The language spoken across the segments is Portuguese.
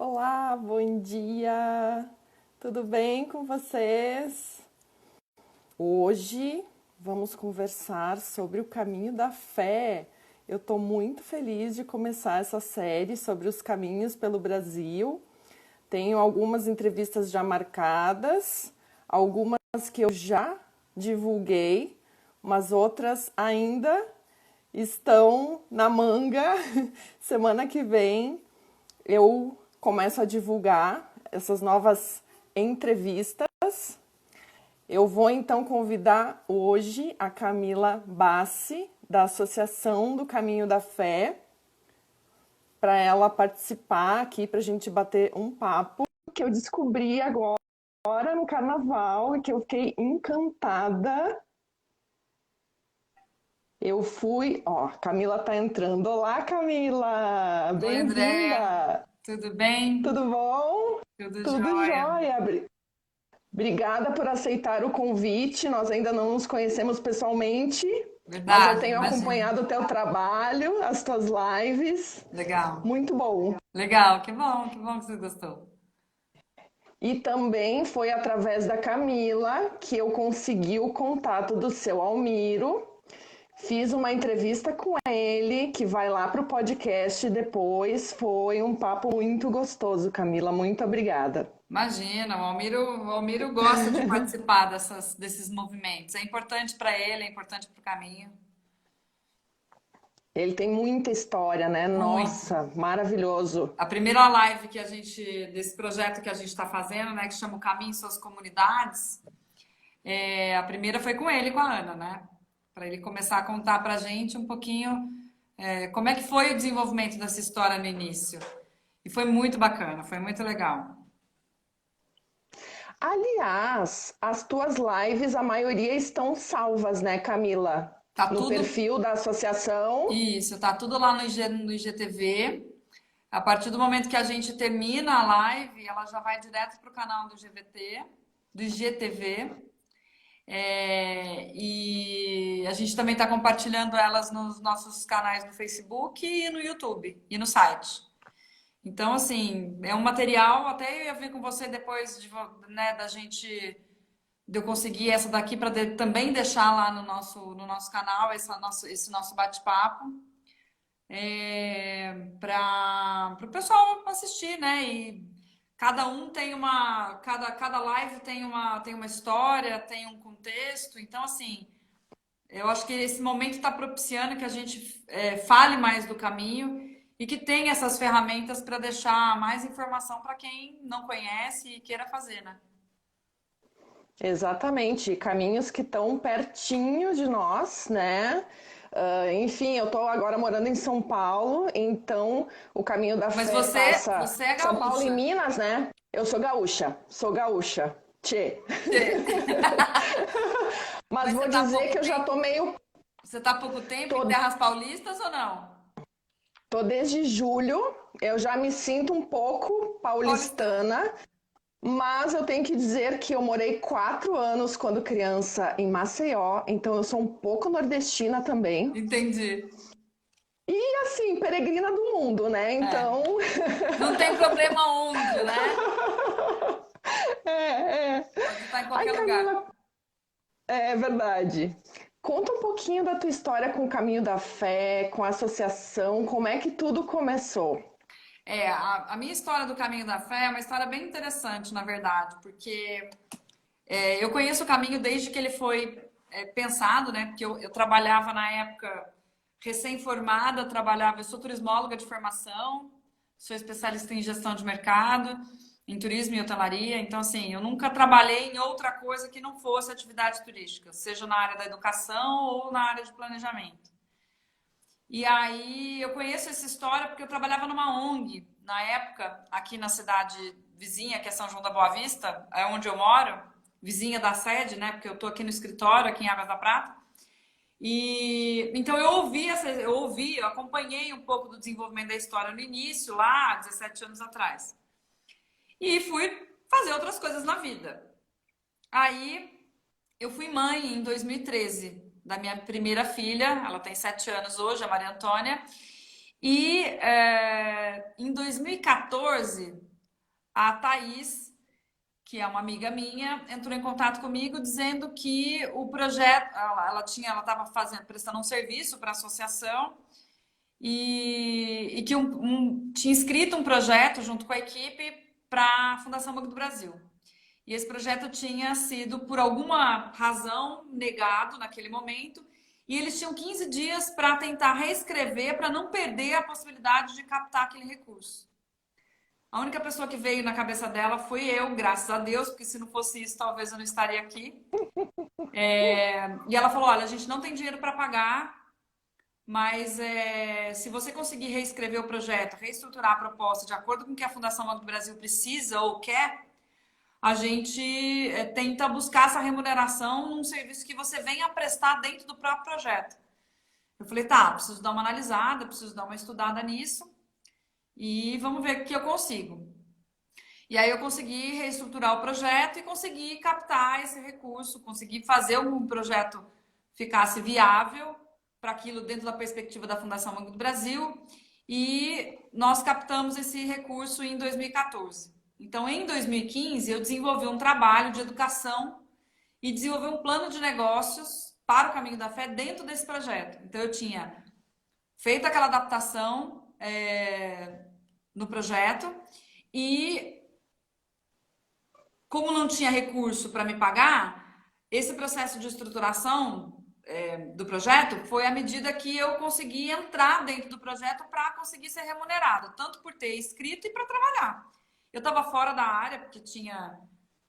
Olá, bom dia. Tudo bem com vocês? Hoje vamos conversar sobre o caminho da fé. Eu estou muito feliz de começar essa série sobre os caminhos pelo Brasil. Tenho algumas entrevistas já marcadas, algumas que eu já divulguei, mas outras ainda estão na manga. Semana que vem eu começo a divulgar essas novas entrevistas. Eu vou então convidar hoje a Camila Bassi, da Associação do Caminho da Fé, para ela participar aqui, para a gente bater um papo que eu descobri agora no carnaval e que eu fiquei encantada. Eu fui, ó, Camila tá entrando. Olá, Camila! Oi, Andréa. Bem-vinda! Tudo bem? Tudo bom? Tudo Tudo jóia. jóia. Obrigada por aceitar o convite. Nós ainda não nos conhecemos pessoalmente, mas eu Verdade, tenho imagina. acompanhado o teu trabalho, as tuas lives. Legal. Muito bom. Legal, que bom que você gostou. E também foi através da Camila que eu consegui o contato do seu Almiro. Fiz uma entrevista com ele, que vai lá para o podcast depois. Foi um papo muito gostoso, Camila. Muito obrigada. Imagina, o Almiro gosta de participar desses movimentos. É importante para ele, é importante para o caminho. Ele tem muita história, né? Muito. Nossa, maravilhoso. A primeira live desse projeto que a gente está fazendo, né, que chama o Caminho em Suas Comunidades, a primeira foi com ele, e com a Ana, né? Para ele começar a contar para a gente um pouquinho, como é que foi o desenvolvimento dessa história no início. E foi muito bacana, foi muito legal. Aliás, as tuas lives, a maioria estão salvas, né, Camila? Tá No tudo perfil da associação. isso, tá tudo lá no IGTV. A partir do momento que a gente termina a live, ela já vai direto para o canal do GVT, do IGTV. E a gente também está compartilhando elas nos nossos canais no Facebook e no YouTube e no site. Então, assim, é um material, até eu ia ver com você depois né, de eu conseguir essa daqui para também deixar lá no nosso canal esse nosso bate-papo para o pessoal assistir, né? E cada um tem cada live tem uma história, tem um contexto. Então, assim, eu acho que esse momento está propiciando que a gente fale mais do caminho e que tenha essas ferramentas para deixar mais informação para quem não conhece e queira fazer, né? Exatamente, caminhos que estão pertinho de nós, né? Enfim, eu estou agora morando em São Paulo, então o caminho da Mas fé passa você é São Paulo e gaúcha. Minas, né? Eu sou gaúcha. Tchê. Mas Mas vou dizer que eu já tô meio. você tá há pouco tempo em Tô, terras paulistas ou não? tô desde julho, eu já me sinto um pouco Paulistana. paulistana, mas eu tenho que dizer que eu morei 4 anos quando criança em Maceió, então eu sou um pouco nordestina também. Entendi. E assim, peregrina do mundo, né? É. Então, Não tem problema onde, né? é, é. Pode estar em Ai, qualquer lugar. Camila, é verdade. Conta um pouquinho da tua história com o Caminho da Fé, com a associação, como é que tudo começou? A minha história do Caminho da Fé é uma história bem interessante, na verdade, porque eu conheço o caminho desde que ele foi pensado, né? Porque eu trabalhava na época recém-formada, eu sou turismóloga de formação, sou especialista em gestão de mercado, em turismo e hotelaria. Então, assim, eu nunca trabalhei em outra coisa que não fosse atividade turística, seja na área da educação ou na área de planejamento. E aí eu conheço essa história porque eu trabalhava numa ONG na época, aqui na cidade vizinha, que é São João da Boa Vista, é onde eu moro, vizinha da sede, né? Porque eu tô aqui no escritório, aqui em Águas da Prata. E então eu acompanhei um pouco do desenvolvimento da história no início, lá, 17 anos atrás. E fui fazer outras coisas na vida. Aí eu fui mãe em 2013 da minha primeira filha, ela tem 7 anos hoje, a Maria Antônia. E em 2014 a Thaís, que é uma amiga minha, entrou em contato comigo dizendo que o projeto, ela estava prestando um serviço para a associação e que tinha escrito um projeto junto com a equipe para a Fundação Banco do Brasil. E esse projeto tinha sido, por alguma razão, negado naquele momento, e eles tinham 15 dias para tentar reescrever, para não perder a possibilidade de captar aquele recurso. A única pessoa que veio na cabeça dela foi eu, graças a Deus, porque se não fosse isso, talvez eu não estaria aqui. E ela falou: olha, a gente não tem dinheiro para pagar, mas se você conseguir reescrever o projeto, reestruturar a proposta de acordo com o que a Fundação Banco do Brasil precisa ou quer, a gente tenta buscar essa remuneração num serviço que você venha prestar dentro do próprio projeto. Eu falei: tá, preciso dar uma analisada, preciso dar uma estudada nisso e vamos ver o que eu consigo. E aí eu consegui reestruturar o projeto e consegui captar esse recurso, consegui fazer um projeto ficasse viável para aquilo dentro da perspectiva da Fundação Banco do Brasil, e nós captamos esse recurso em 2014. Então, em 2015, eu desenvolvi um trabalho de educação e desenvolvi um plano de negócios para o Caminho da Fé dentro desse projeto. Então, eu tinha feito aquela adaptação no projeto e, como não tinha recurso para me pagar, esse processo de estruturação do projeto foi à medida que eu consegui entrar dentro do projeto para conseguir ser remunerado, tanto por ter escrito e para trabalhar. Eu estava fora da área, porque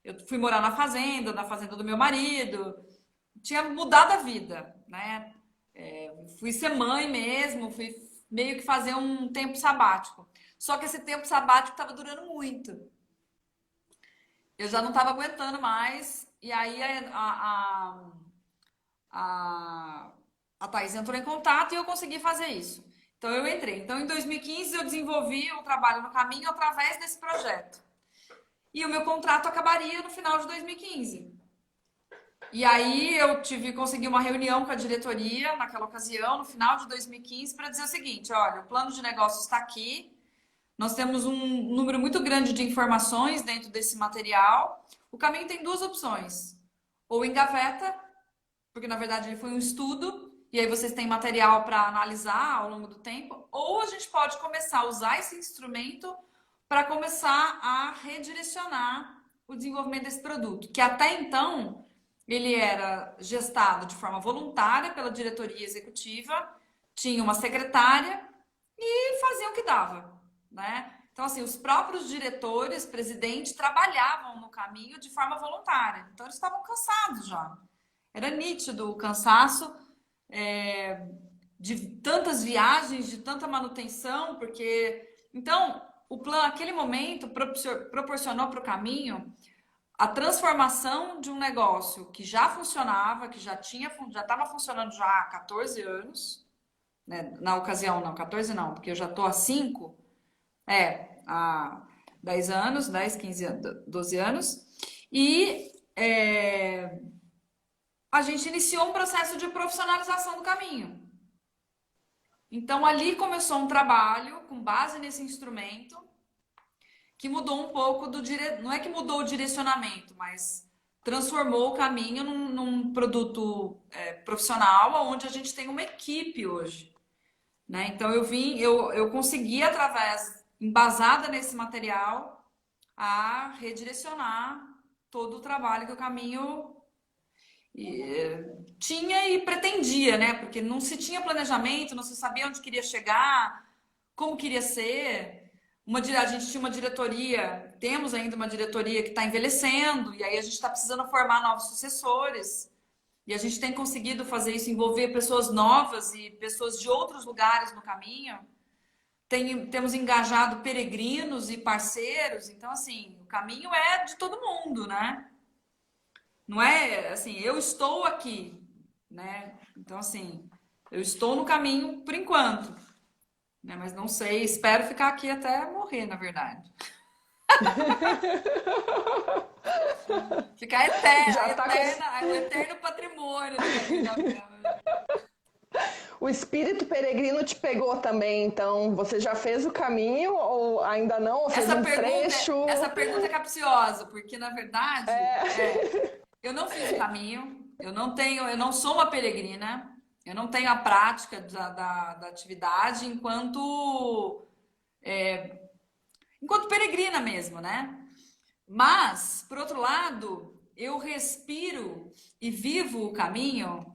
eu fui morar na fazenda do meu marido, tinha mudado a vida, né? Fui ser mãe mesmo, fui meio que fazer um tempo sabático. Só que esse tempo sabático estava durando muito. Eu já não estava aguentando mais, e aí a Thaís entrou em contato e eu consegui fazer isso. Então, eu entrei. Então, em 2015, eu desenvolvi o trabalho no Caminho através desse projeto. E o meu contrato acabaria no final de 2015. E aí, eu consegui uma reunião com a diretoria, naquela ocasião, no final de 2015, para dizer o seguinte: olha, o plano de negócio está aqui, nós temos um número muito grande de informações dentro desse material. O Caminho tem duas opções. Ou engaveta, porque, na verdade, ele foi um estudo, e aí vocês têm material para analisar ao longo do tempo, ou a gente pode começar a usar esse instrumento para começar a redirecionar o desenvolvimento desse produto, que até então ele era gestado de forma voluntária pela diretoria executiva, tinha uma secretária e fazia o que dava, né? Então, assim, os próprios diretores, presidente, trabalhavam no Caminho de forma voluntária. Então, eles estavam cansados já. Era nítido o cansaço de tantas viagens, de tanta manutenção, porque... Então, o plano, naquele momento, proporcionou para o Caminho a transformação de um negócio que já funcionava, que já estava funcionando já há 14 anos, né? Na ocasião, não, 14 não, porque eu já estou há 5, há 10 anos, 10, 15 anos, 12 anos, e a gente iniciou um processo de profissionalização do Caminho. Então, ali começou um trabalho com base nesse instrumento que mudou um pouco não é que mudou o direcionamento, mas transformou o Caminho num produto profissional, onde a gente tem uma equipe hoje, né? Então, eu consegui, embasada nesse material, a redirecionar todo o trabalho que o Caminho tinha e pretendia, né? Porque não se tinha planejamento, não se sabia onde queria chegar, como queria ser. A gente tinha uma diretoria, temos ainda uma diretoria que está envelhecendo, e aí a gente está precisando formar novos sucessores. E a gente tem conseguido fazer isso, envolver pessoas novas e pessoas de outros lugares no Caminho. Temos engajado peregrinos e parceiros. Então, assim, o Caminho é de todo mundo, né? Não é assim, eu estou aqui, né? Então, assim, eu estou no Caminho por enquanto, né? Mas não sei, espero ficar aqui até morrer, na verdade. Ficar eterna, o eterno patrimônio do Caminho da Fé. O espírito peregrino te pegou também, então você já fez o caminho ou ainda não? Ou fez Essa um pergunta, trecho? essa pergunta é capciosa, porque na verdade, eu não fiz o caminho, eu não sou uma peregrina, eu não tenho a prática da atividade enquanto peregrina mesmo, né? Mas, por outro lado, eu respiro e vivo o caminho,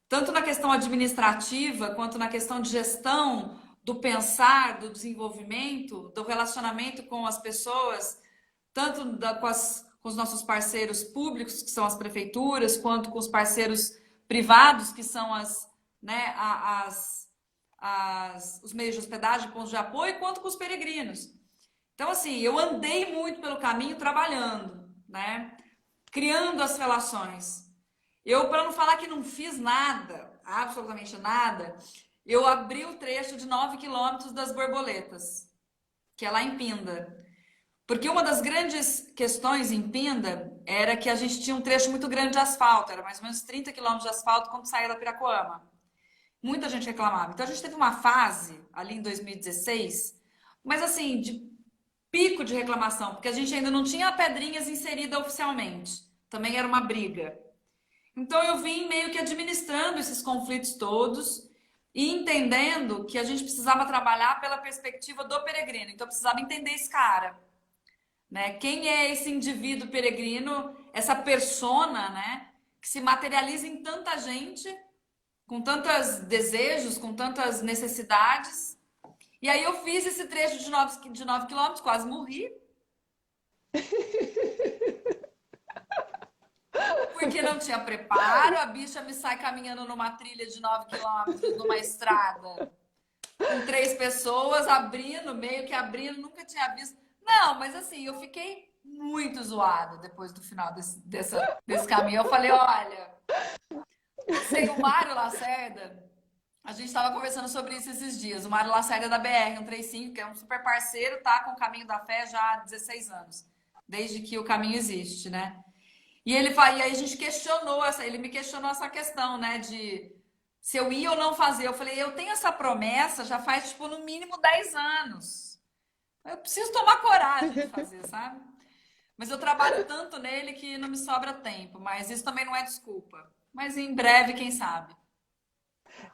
tanto na questão administrativa, quanto na questão de gestão, do pensar, do desenvolvimento, do relacionamento com as pessoas, tanto com os nossos parceiros públicos, que são as prefeituras, quanto com os parceiros privados, que são né, os meios de hospedagem, pontos de apoio, quanto com os peregrinos. Então, assim, eu andei muito pelo caminho trabalhando, né? Criando as relações. Eu, para não falar que não fiz nada, absolutamente nada, eu abri o trecho de 9 quilômetros das Borboletas, que é lá em Pinda. Porque uma das grandes questões em Pinda era que a gente tinha um trecho muito grande de asfalto, era mais ou menos 30 quilômetros de asfalto quando saía da Piracoama. Muita gente reclamava. Então a gente teve uma fase ali em 2016, mas assim, de pico de reclamação, porque a gente ainda não tinha pedrinhas inserida oficialmente. Também era uma briga. Então eu vim meio que administrando esses conflitos todos e entendendo que a gente precisava trabalhar pela perspectiva do peregrino. Então eu precisava entender esse cara, né? Quem é esse indivíduo peregrino, essa persona, né, que se materializa em tanta gente, com tantos desejos, com tantas necessidades. E aí eu fiz esse trecho de 9 quilômetros, quase morri. Porque não tinha preparo, a bicha me sai caminhando numa trilha de 9 quilômetros, numa estrada, com 3 pessoas, abrindo, meio que abrindo, nunca tinha visto. Não, mas assim, eu fiquei muito zoada depois do final desse caminho. Eu falei, olha, sei, o Mário Lacerda, a gente estava conversando sobre isso esses dias. O Mário Lacerda da BR-135, que é um super parceiro, tá com o Caminho da Fé já há 16 anos, desde que o caminho existe, né? E e aí a gente questionou ele me questionou essa questão, né, de se eu ia ou não fazer. Eu falei, eu tenho essa promessa já faz, tipo, no mínimo 10 anos. Eu preciso tomar coragem de fazer, sabe? Mas eu trabalho tanto nele que não me sobra tempo. Mas isso também não é desculpa. Mas em breve, quem sabe?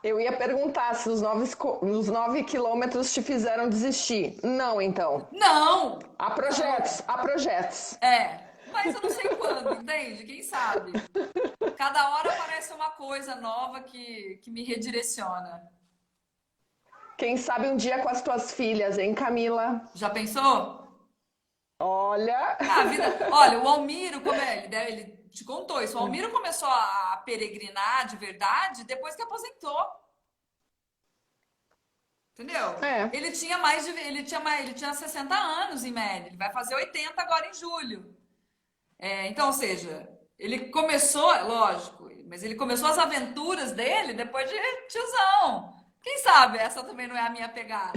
Eu ia perguntar se os 9 quilômetros te fizeram desistir. Não, então. Não! Há projetos, há projetos. Mas eu não sei quando, entende? Quem sabe? Cada hora aparece uma coisa nova que me redireciona. Quem sabe um dia com as tuas filhas, hein, Camila? Já pensou? Olha. A vida. Olha, o Almiro, como é? Ele te contou isso. O Almiro começou a peregrinar de verdade depois que aposentou. Entendeu? É. Ele tinha 60 anos em média. Ele vai fazer 80 agora em julho. Então, ou seja, ele começou, lógico, mas ele começou as aventuras dele depois de tiozão. Quem sabe essa também não é a minha pegada.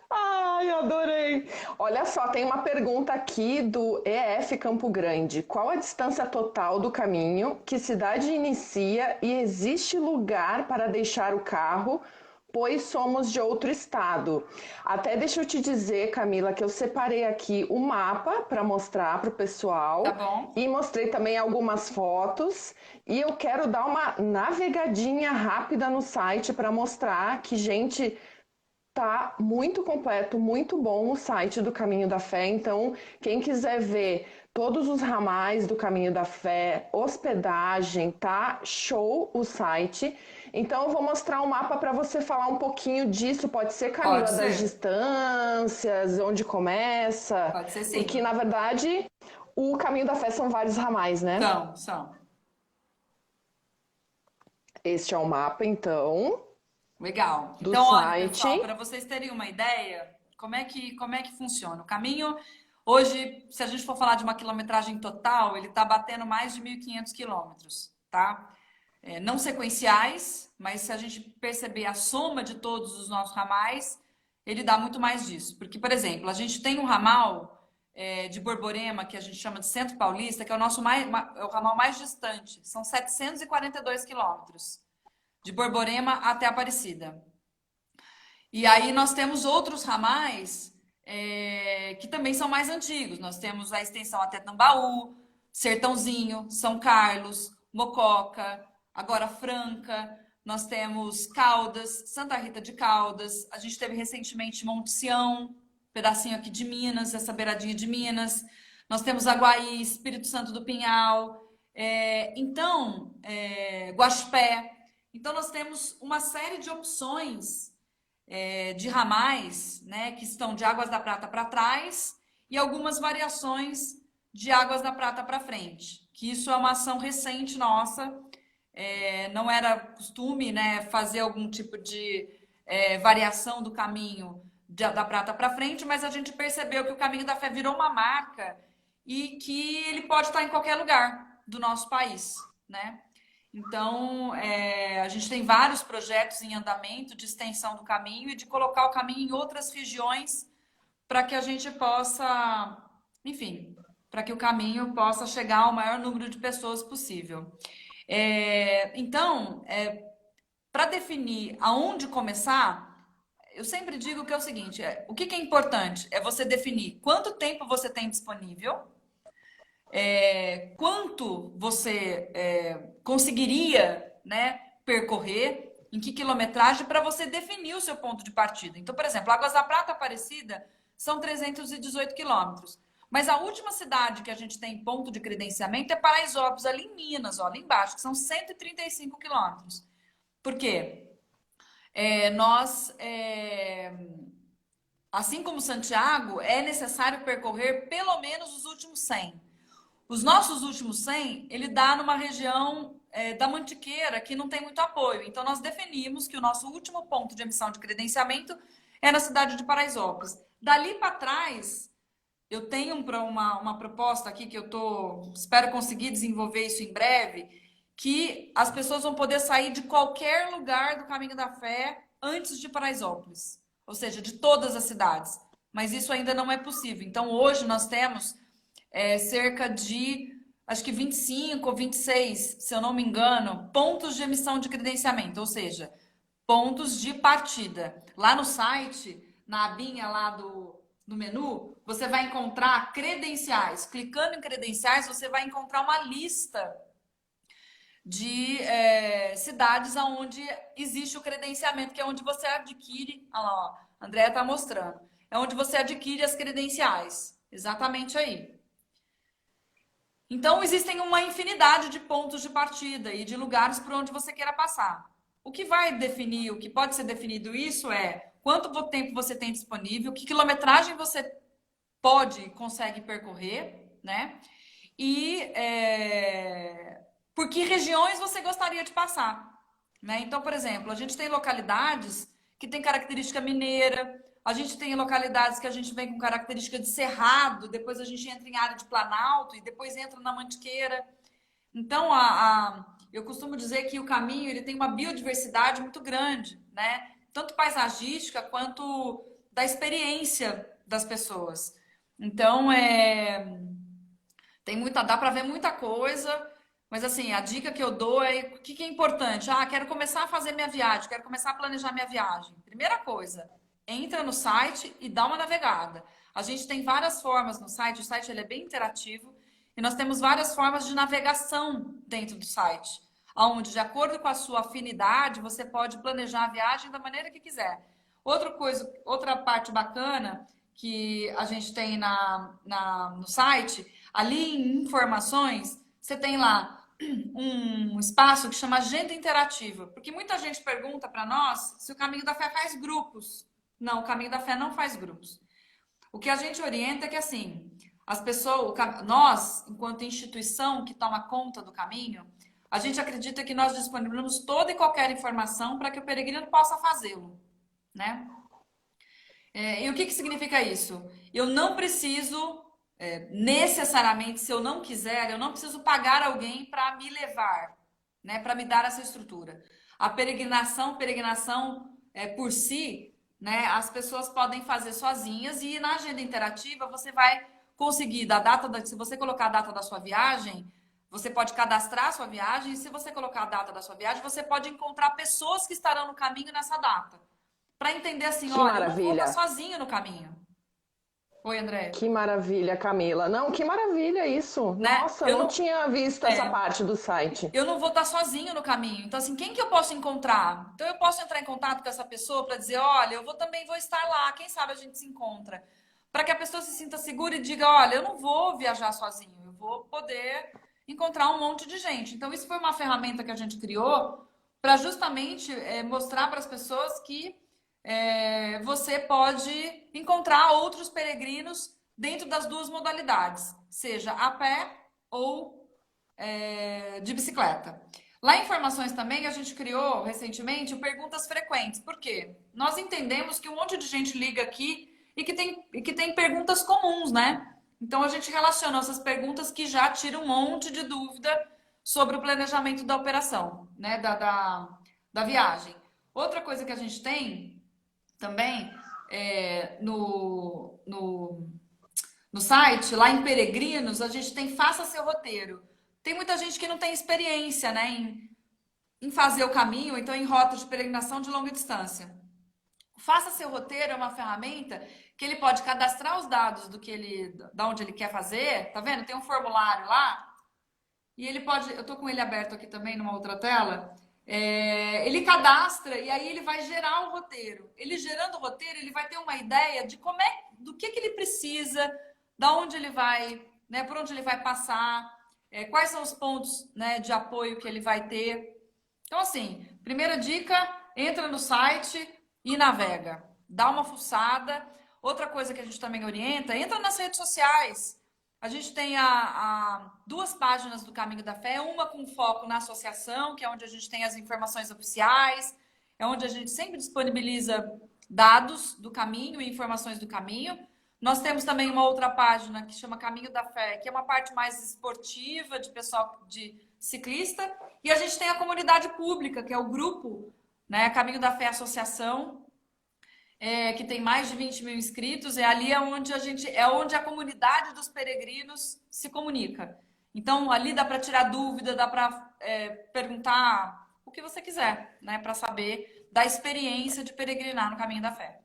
Ai, adorei. Olha só, tem uma pergunta aqui do EF Campo Grande. Qual a distância total do caminho? Que cidade inicia e existe lugar para deixar o carro, pois somos de outro estado? Até deixa eu te dizer, Camila, que eu separei aqui o mapa para mostrar para o Tá pessoal bom? e mostrei também algumas fotos. E eu quero dar uma navegadinha rápida no site para mostrar que, gente, tá muito completo, muito bom o site do Caminho da Fé. Então, quem quiser ver todos os ramais do Caminho da Fé, hospedagem, tá show o site. Então, eu vou mostrar um mapa para você falar um pouquinho disso. Pode ser, Pode Camila, das ser. distâncias, onde começa, Pode ser porque sim. na verdade o Caminho da Fé são vários ramais, né? São. Este é o mapa, então, Legal. do Então, olha, pessoal, site. para vocês terem uma ideia, como é que funciona? O caminho, hoje, se a gente for falar de uma quilometragem total, ele está batendo mais de 1.500 quilômetros, tá? Não sequenciais, mas se a gente perceber a soma de todos os nossos ramais, ele dá muito mais disso. Porque, por exemplo, a gente tem um ramal de Borborema, que a gente chama de Centro Paulista, que é o ramal mais distante. São 742 quilômetros, de Borborema até Aparecida. E aí nós temos outros ramais que também são mais antigos. Nós temos a extensão até Tambaú, Sertãozinho, São Carlos, Mococa, agora Franca. Nós temos Caldas, Santa Rita de Caldas. A gente teve recentemente Monte Sião, pedacinho aqui de Minas, essa beiradinha de Minas. Nós temos Aguaí, Espírito Santo do Pinhal, Guaxupé. Então, nós temos uma série de opções de ramais, né, que estão de Águas da Prata para trás e algumas variações de Águas da Prata para frente. Que isso é uma ação recente nossa. Não era costume, né, fazer algum tipo de variação do caminho da Prata para frente, mas a gente percebeu que o Caminho da Fé virou uma marca e que ele pode estar em qualquer lugar do nosso país, né? Então, a gente tem vários projetos em andamento de extensão do caminho e de colocar o caminho em outras regiões para que a gente possa, enfim, para que o caminho possa chegar ao maior número de pessoas possível. Então, para definir aonde começar, eu sempre digo que é o seguinte: o que é importante é você definir quanto tempo você tem disponível, quanto você conseguiria, né, percorrer, em que quilometragem, para você definir o seu ponto de partida. Então, por exemplo, Águas da Prata Aparecida são 318 quilômetros. Mas a última cidade que a gente tem ponto de credenciamento é Paraisópolis, ali em Minas, ó, ali embaixo, que são 135 quilômetros. Por quê? Assim como Santiago, é necessário percorrer pelo menos os últimos 100. Os nossos últimos 100, ele dá numa região da Mantiqueira, que não tem muito apoio. Então, nós definimos que o nosso último ponto de emissão de credenciamento é na cidade de Paraisópolis. Dali para trás, eu tenho uma proposta aqui que espero conseguir desenvolver isso em breve, que as pessoas vão poder sair de qualquer lugar do Caminho da Fé antes de Paraisópolis, ou seja, de todas as cidades. Mas isso ainda não é possível. Então, hoje nós temos cerca de, acho que 25 ou 26, se eu não me engano, pontos de emissão de credenciamento, ou seja, pontos de partida. Lá no site, na abinha lá no menu, você vai encontrar credenciais. Clicando em credenciais, você vai encontrar uma lista de cidades onde existe o credenciamento, que é onde você adquire. Olha lá, ó, a Andrea está mostrando. É onde você adquire as credenciais. Exatamente aí. Então, existem uma infinidade de pontos de partida e de lugares por onde você queira passar. O que vai definir, o que pode ser definido isso é quanto tempo você tem disponível, que quilometragem você pode e consegue percorrer, né? E por que regiões você gostaria de passar, né? Então, por exemplo, a gente tem localidades que têm característica mineira, a gente tem localidades que a gente vem com característica de cerrado, depois a gente entra em área de planalto e depois entra na Mantiqueira. Então, eu costumo dizer que o caminho ele tem uma biodiversidade muito grande, né? Tanto paisagística quanto da experiência das pessoas. Então, dá para ver muita coisa, mas assim, a dica que eu dou o que é importante? Quero começar a fazer minha viagem, quero começar a planejar minha viagem. Primeira coisa, entra no site e dá uma navegada. A gente tem várias formas no site, o site ele é bem interativo e nós temos várias formas de navegação dentro do site, onde, de acordo com a sua afinidade, você pode planejar a viagem da maneira que quiser. Outra parte bacana que a gente tem no site, ali em informações, você tem lá um espaço que chama Agenda Interativa, porque muita gente pergunta para nós se o Caminho da Fé faz grupos. Não, o Caminho da Fé não faz grupos. O que a gente orienta é que, assim, as pessoas, nós, enquanto instituição que toma conta do caminho, a gente acredita que nós disponibilizamos toda e qualquer informação para que o peregrino possa fazê-lo, né? E o que significa isso? Eu não preciso, necessariamente, se eu não quiser, eu não preciso pagar alguém para me levar, né? Para me dar essa estrutura. A peregrinação por si, né? As pessoas podem fazer sozinhas e na agenda interativa você vai conseguir, se você colocar a data da sua viagem, você pode cadastrar a sua viagem, e se você colocar a data da sua viagem, você pode encontrar pessoas que estarão no caminho nessa data. Para entender assim, Que olha, eu não vou estar maravilha. sozinho no caminho. Oi, André. Que maravilha, Camila. Não, que maravilha isso. Né? Nossa, não tinha visto essa É, parte do site. eu não vou estar sozinho no caminho. Então, assim, quem que eu posso encontrar? Então, eu posso entrar em contato com essa pessoa para dizer, olha, também vou estar lá. Quem sabe a gente se encontra. Para que a pessoa se sinta segura e diga, olha, eu não vou viajar sozinho. Eu vou poder encontrar um monte de gente. Então, isso foi uma ferramenta que a gente criou para justamente mostrar para as pessoas que você pode encontrar outros peregrinos dentro das duas modalidades, seja a pé ou de bicicleta. Lá em Informações também, a gente criou recentemente o Perguntas Frequentes. Por quê? Nós entendemos que um monte de gente liga aqui e que tem perguntas comuns, né? Então, a gente relaciona essas perguntas que já tiram um monte de dúvida sobre o planejamento da operação, né? Da viagem. Outra coisa que a gente tem também no site, lá em Peregrinos, a gente tem Faça Seu Roteiro. Tem muita gente que não tem experiência, né, em fazer o caminho, então em rota de peregrinação de longa distância. Faça Seu Roteiro é uma ferramenta que ele pode cadastrar os dados da onde ele quer fazer, tá vendo? Tem um formulário lá, e ele pode, eu tô com ele aberto aqui também numa outra tela, ele cadastra e aí ele vai gerar o roteiro. Ele gerando o roteiro, ele vai ter uma ideia de do que ele precisa, da onde ele vai, né, por onde ele vai passar, quais são os pontos, né, de apoio que ele vai ter. Então, assim, primeira dica, entra no site e navega. Dá uma fuçada. Outra coisa que a gente também orienta, entra nas redes sociais. A gente tem duas páginas do Caminho da Fé, uma com foco na associação, que é onde a gente tem as informações oficiais, é onde a gente sempre disponibiliza dados do caminho e informações do caminho. Nós temos também uma outra página que chama Caminho da Fé, que é uma parte mais esportiva, de pessoal, de ciclista. E a gente tem a comunidade pública, que é o grupo, né, Caminho da Fé Associação, que tem mais de 20 mil inscritos. Ali onde a comunidade dos peregrinos se comunica. Então, ali dá para tirar dúvida, dá para perguntar o que você quiser, né, para saber da experiência de peregrinar no Caminho da Fé.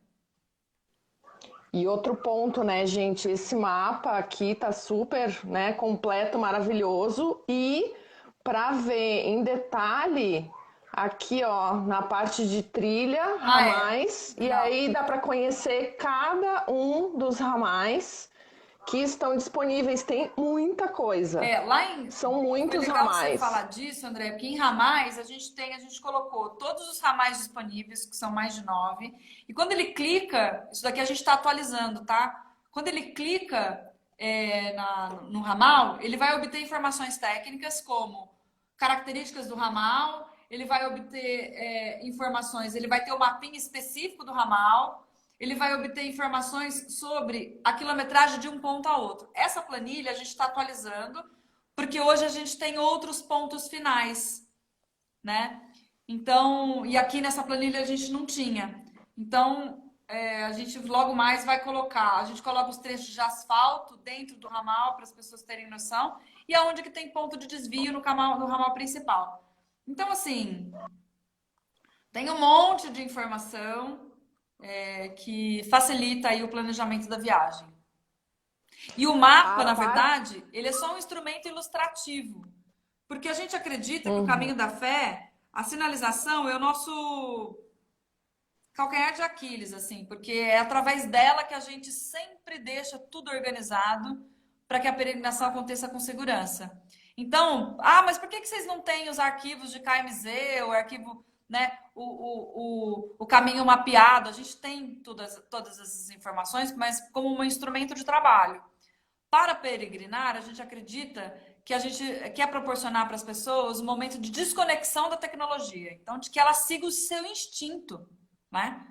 E outro ponto, né, gente, esse mapa aqui tá super, né, completo, maravilhoso, e para ver em detalhe, aqui, ó, na parte de trilha, ramais, e aí dá para conhecer cada um dos ramais que estão disponíveis. Tem muita coisa. São muitos foi legal ramais. Você falar disso, André, porque em ramais a gente colocou todos os ramais disponíveis, que são mais de 9. E quando ele clica, isso daqui a gente está atualizando, tá? Quando ele clica no ramal, ele vai obter informações técnicas como características do ramal, ele vai obter informações, ele vai ter o mapinha específico do ramal, ele vai obter informações sobre a quilometragem de um ponto a outro. Essa planilha a gente está atualizando, porque hoje a gente tem outros pontos finais, né? Então, e aqui nessa planilha a gente não tinha. Então, a gente logo mais vai a gente coloca os trechos de asfalto dentro do ramal para as pessoas terem noção, e aonde que tem ponto de desvio no ramal principal. Então, assim, tem um monte de informação que facilita aí o planejamento da viagem. E o mapa, na verdade, ele é só um instrumento ilustrativo. Porque a gente acredita que o Caminho da Fé, a sinalização é o nosso calcanhar de Aquiles, assim, porque é através dela que a gente sempre deixa tudo organizado para que a peregrinação aconteça com segurança. Então, mas por que vocês não têm os arquivos de KMZ, o arquivo, né, o caminho mapeado? A gente tem todas essas informações, mas como um instrumento de trabalho. Para peregrinar, a gente acredita que a gente quer proporcionar para as pessoas um momento de desconexão da tecnologia. Então, de que ela siga o seu instinto, né,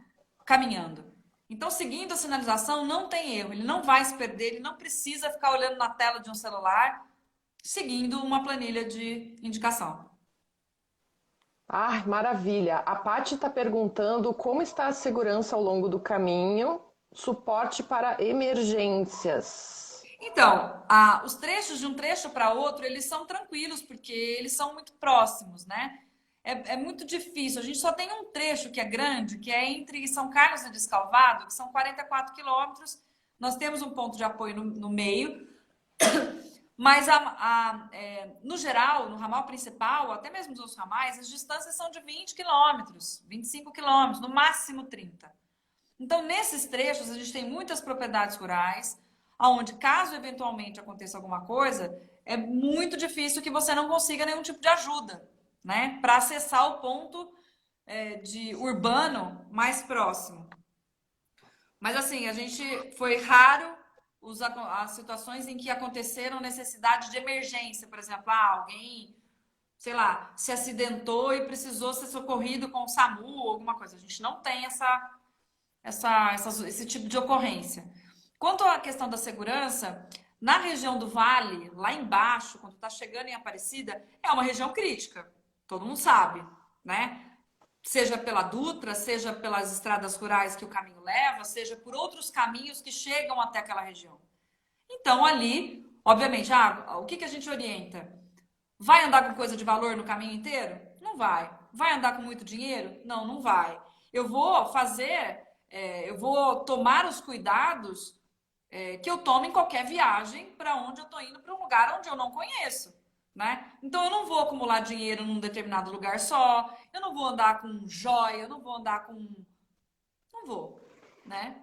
caminhando. Então, seguindo a sinalização, não tem erro. Ele não vai se perder, ele não precisa ficar olhando na tela de um celular, seguindo uma planilha de indicação. Maravilha. A Paty está perguntando como está a segurança ao longo do caminho, suporte para emergências. Então, os trechos de um trecho para outro, eles são tranquilos, porque eles são muito próximos, né? É muito difícil. A gente só tem um trecho que é grande, que é entre São Carlos e Descalvado, que são 44 quilômetros. Nós temos um ponto de apoio no meio, mas no geral, no ramal principal, até mesmo nos outros ramais, as distâncias são de 20 quilômetros, 25 quilômetros, no máximo 30. Então, nesses trechos, a gente tem muitas propriedades rurais, onde, caso eventualmente aconteça alguma coisa, é muito difícil que você não consiga nenhum tipo de ajuda, né? Para acessar o ponto de urbano mais próximo. Mas, assim, a gente foi raro as situações em que aconteceram necessidade de emergência. Por exemplo, alguém, sei lá, se acidentou e precisou ser socorrido com o SAMU ou alguma coisa. A gente não tem esse tipo de ocorrência. Quanto à questão da segurança, na região do Vale, lá embaixo, quando está chegando em Aparecida, é uma região crítica. Todo mundo sabe, né? Seja pela Dutra, seja pelas estradas rurais que o caminho leva, seja por outros caminhos que chegam até aquela região. Então, ali, obviamente, o que a gente orienta? Vai andar com coisa de valor no caminho inteiro? Não vai. Vai andar com muito dinheiro? Não, não vai. Eu vou tomar os cuidados que eu tomo em qualquer viagem para onde eu estou indo, para um lugar onde eu não conheço, né? Então eu não vou acumular dinheiro num determinado lugar só, eu não vou andar com joia, eu não vou andar com... Não vou, né?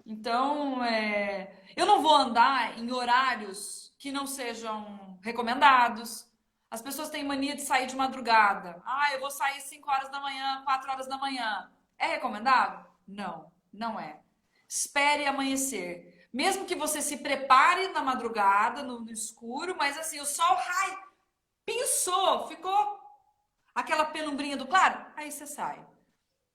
Então, eu não vou andar em horários que não sejam recomendados. As pessoas têm mania de sair de madrugada. Eu vou sair 5 horas da manhã, 4 horas da manhã. É recomendado? Não, não é. Espere amanhecer. Mesmo que você se prepare na madrugada, no escuro, mas assim, o sol pinçou, ficou aquela penumbrinha do claro, aí você sai,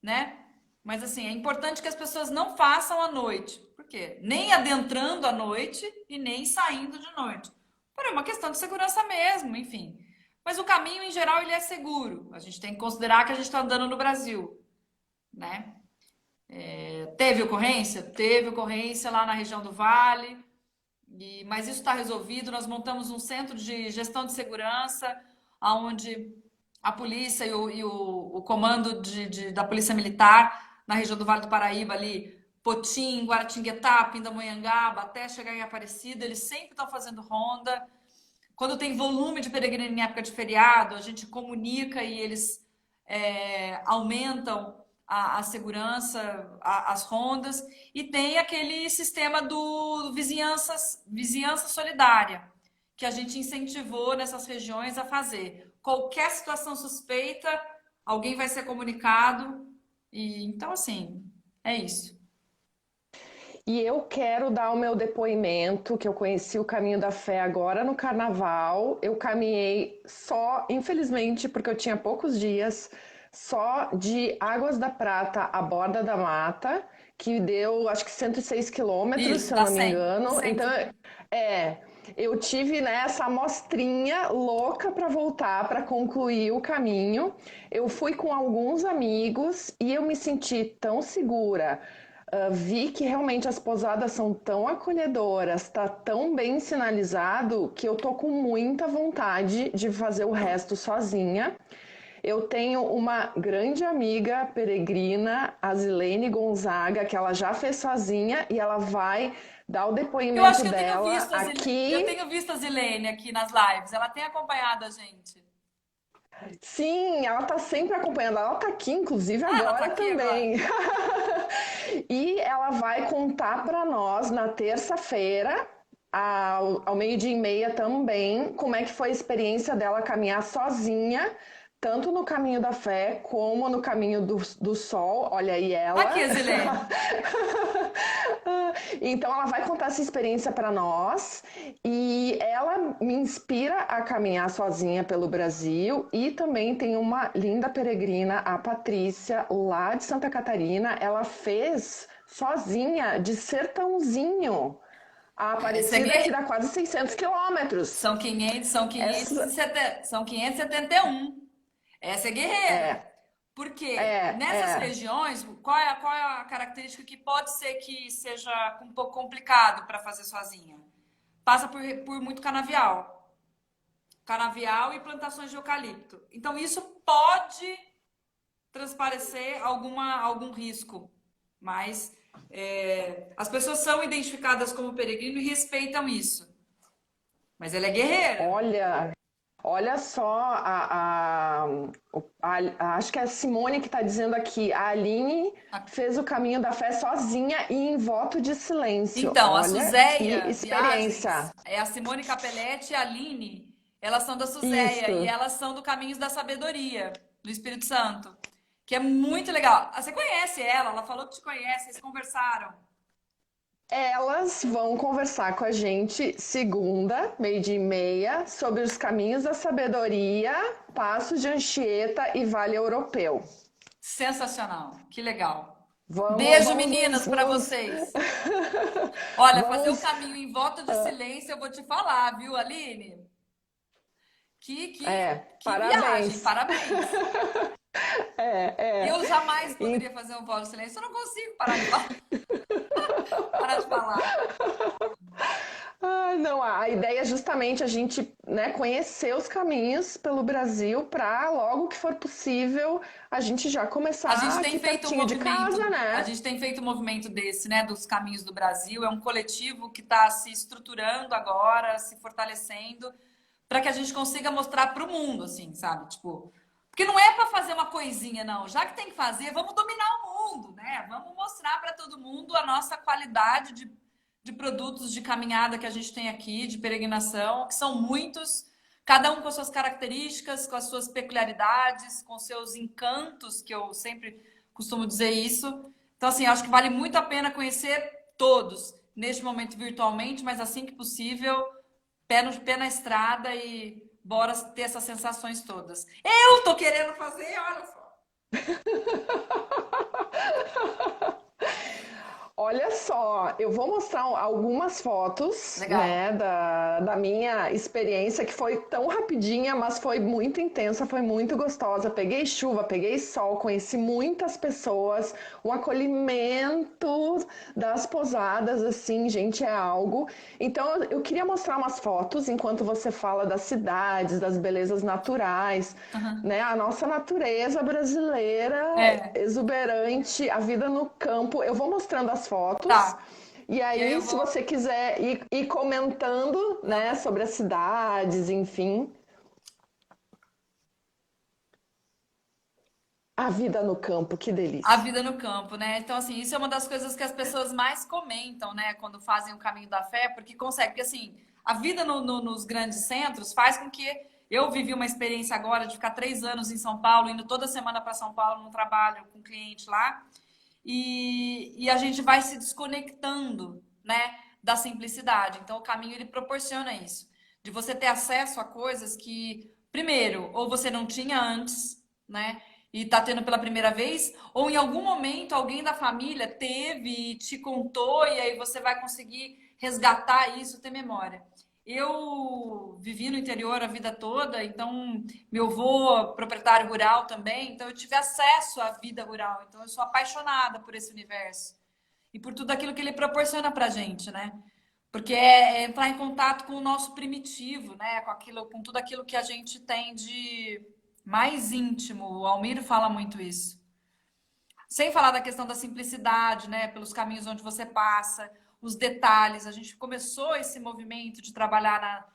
né? Mas assim, é importante que as pessoas não façam à noite. Por quê? Nem adentrando à noite e nem saindo de noite. Por uma questão de segurança mesmo, enfim. Mas o caminho, em geral, ele é seguro. A gente tem que considerar que a gente está andando no Brasil, né? Teve ocorrência? Teve ocorrência lá na região do Vale, mas isso está resolvido. Nós montamos um centro de gestão de segurança, onde a polícia e o comando da Polícia Militar na região do Vale do Paraíba, ali, Potim, Guaratinguetá, Pindamonhangaba, até chegar em Aparecida, eles sempre estão fazendo ronda. Quando tem volume de peregrino em época de feriado, a gente comunica e eles aumentam a segurança, as rondas, e tem aquele sistema do vizinhança solidária, que a gente incentivou nessas regiões a fazer. Qualquer situação suspeita, alguém vai ser comunicado, e então, assim, é isso. E eu quero dar o meu depoimento, que eu conheci o Caminho da Fé agora no Carnaval. Eu caminhei só, infelizmente, porque eu tinha poucos dias, só de Águas da Prata à Borda da Mata, que deu acho que 106 quilômetros, Isso, se eu dá não me 100. engano. 100. Então, eu tive, né, essa amostrinha louca para voltar, para concluir o caminho. Eu fui com alguns amigos e eu me senti tão segura. Vi que realmente as pousadas são tão acolhedoras, está tão bem sinalizado que eu tô com muita vontade de fazer o resto sozinha. Eu tenho uma grande amiga peregrina, a Zilene Gonzaga, que ela já fez sozinha e ela vai dar o Eu acho depoimento que dela eu aqui. tenho visto a Zilene aqui nas lives, ela tem acompanhado a gente. Sim, ela tá sempre acompanhando. Ela tá aqui, inclusive, Ela tá agora aqui agora. também. E ela vai contar para nós na terça-feira, ao meio-dia e meia também, como é que foi a experiência dela caminhar sozinha, tanto no Caminho da Fé como no Caminho do Sol. Olha aí Aqui, ela. a Zilene. Então ela vai contar essa experiência para nós e ela me inspira a caminhar sozinha pelo Brasil e também tem uma linda peregrina, a Patrícia, lá de Santa Catarina. Ela fez sozinha de Sertãozinho a Essa é Aparecida, que dá quase 600 quilômetros. Essa, são 571. Essa é guerreira. é, Porque é, nessas é. regiões, qual é a característica que pode ser que seja um pouco complicado para fazer sozinha? passa por muito canavial. Canavial e plantações de eucalipto. Então, isso pode transparecer algum risco, mas as pessoas são identificadas como peregrino e respeitam isso. Mas ela é guerreira. Olha só, acho que é a Simone que está dizendo aqui, a Aline fez o caminho da fé sozinha e em voto de silêncio. Então, a Olha Suzeia que experiência. Viagens, a Simone Capelletti e a Aline, elas são da Suzeia e Isso. elas são do Caminhos da Sabedoria, do Espírito Santo, que é muito legal. Você conhece ela falou que te conhece, vocês conversaram. Elas vão conversar com a gente segunda, 12h30, sobre os caminhos da sabedoria, Passos de Anchieta e Vale Europeu. Sensacional, que legal. Vamos, Beijo, vamos, meninas, para vamos. vocês. Olha, fazer o Vamos. caminho em voto de silêncio, eu vou te falar, viu, Aline? Que Parabéns. viagem, parabéns. É. Eu jamais poderia fazer um voto de silêncio, eu não consigo parar de falar. Parar de falar. Não, a ideia é justamente a gente, né, conhecer os caminhos pelo Brasil para logo que for possível a gente já começar A gente tem aqui feito um pertinho de movimento, casa, né? a gente tem feito um movimento desse, né, dos Caminhos do Brasil. É um coletivo que está se estruturando agora, se fortalecendo, para que a gente consiga mostrar para o mundo, assim, sabe? Tipo, porque não é para fazer uma coisinha, não. Já que tem que fazer, vamos dominar o mundo, né? Vamos mostrar para todo mundo a nossa qualidade de produtos de caminhada que a gente tem aqui, de peregrinação, que são muitos, cada um com as suas características, com as suas peculiaridades, com seus encantos, que eu sempre costumo dizer isso. Então, assim, acho que vale muito a pena conhecer todos, neste momento virtualmente, mas assim que possível, pé na estrada e bora ter essas sensações todas. Eu tô querendo fazer, olha só. Olha só, eu vou mostrar algumas fotos, Legal. né, da minha experiência, que foi tão rapidinha, mas foi muito intensa, foi muito gostosa. Peguei chuva, peguei sol, conheci muitas pessoas, o acolhimento das pousadas, assim, gente, é algo. Então, eu queria mostrar umas fotos enquanto você fala das cidades, das belezas naturais, né, a nossa natureza brasileira, exuberante, a vida no campo. Eu vou mostrando as fotos. Tá. E aí, eu se vou- você quiser ir comentando, né, sobre as cidades, enfim. A vida no campo, que A delícia. vida no campo, né? Então, assim, isso é uma das coisas que as pessoas mais comentam, né, quando fazem o caminho da fé, porque consegue, porque assim, a vida nos grandes centros faz com que eu vivi uma experiência agora de ficar 3 anos em São Paulo, indo toda semana para São Paulo num trabalho com cliente lá, e a gente vai se desconectando, né, da simplicidade. Então, o caminho ele proporciona isso, de você ter acesso a coisas que, primeiro, ou você não tinha antes, né? E tá tendo pela primeira vez, ou em algum momento alguém da família teve e te contou, e aí você vai conseguir resgatar isso, ter memória. Eu vivi no interior a vida toda, então meu avô proprietário rural também, então eu tive acesso à vida rural, então eu sou apaixonada por esse universo e por tudo aquilo que ele proporciona pra gente, né? Porque é entrar em contato com o nosso primitivo, né? Com aquilo, com tudo aquilo que a gente tem de mais íntimo. O Almir fala muito isso. Sem falar da questão da simplicidade, né? Pelos caminhos onde você passa, os detalhes. A gente começou esse movimento de trabalhar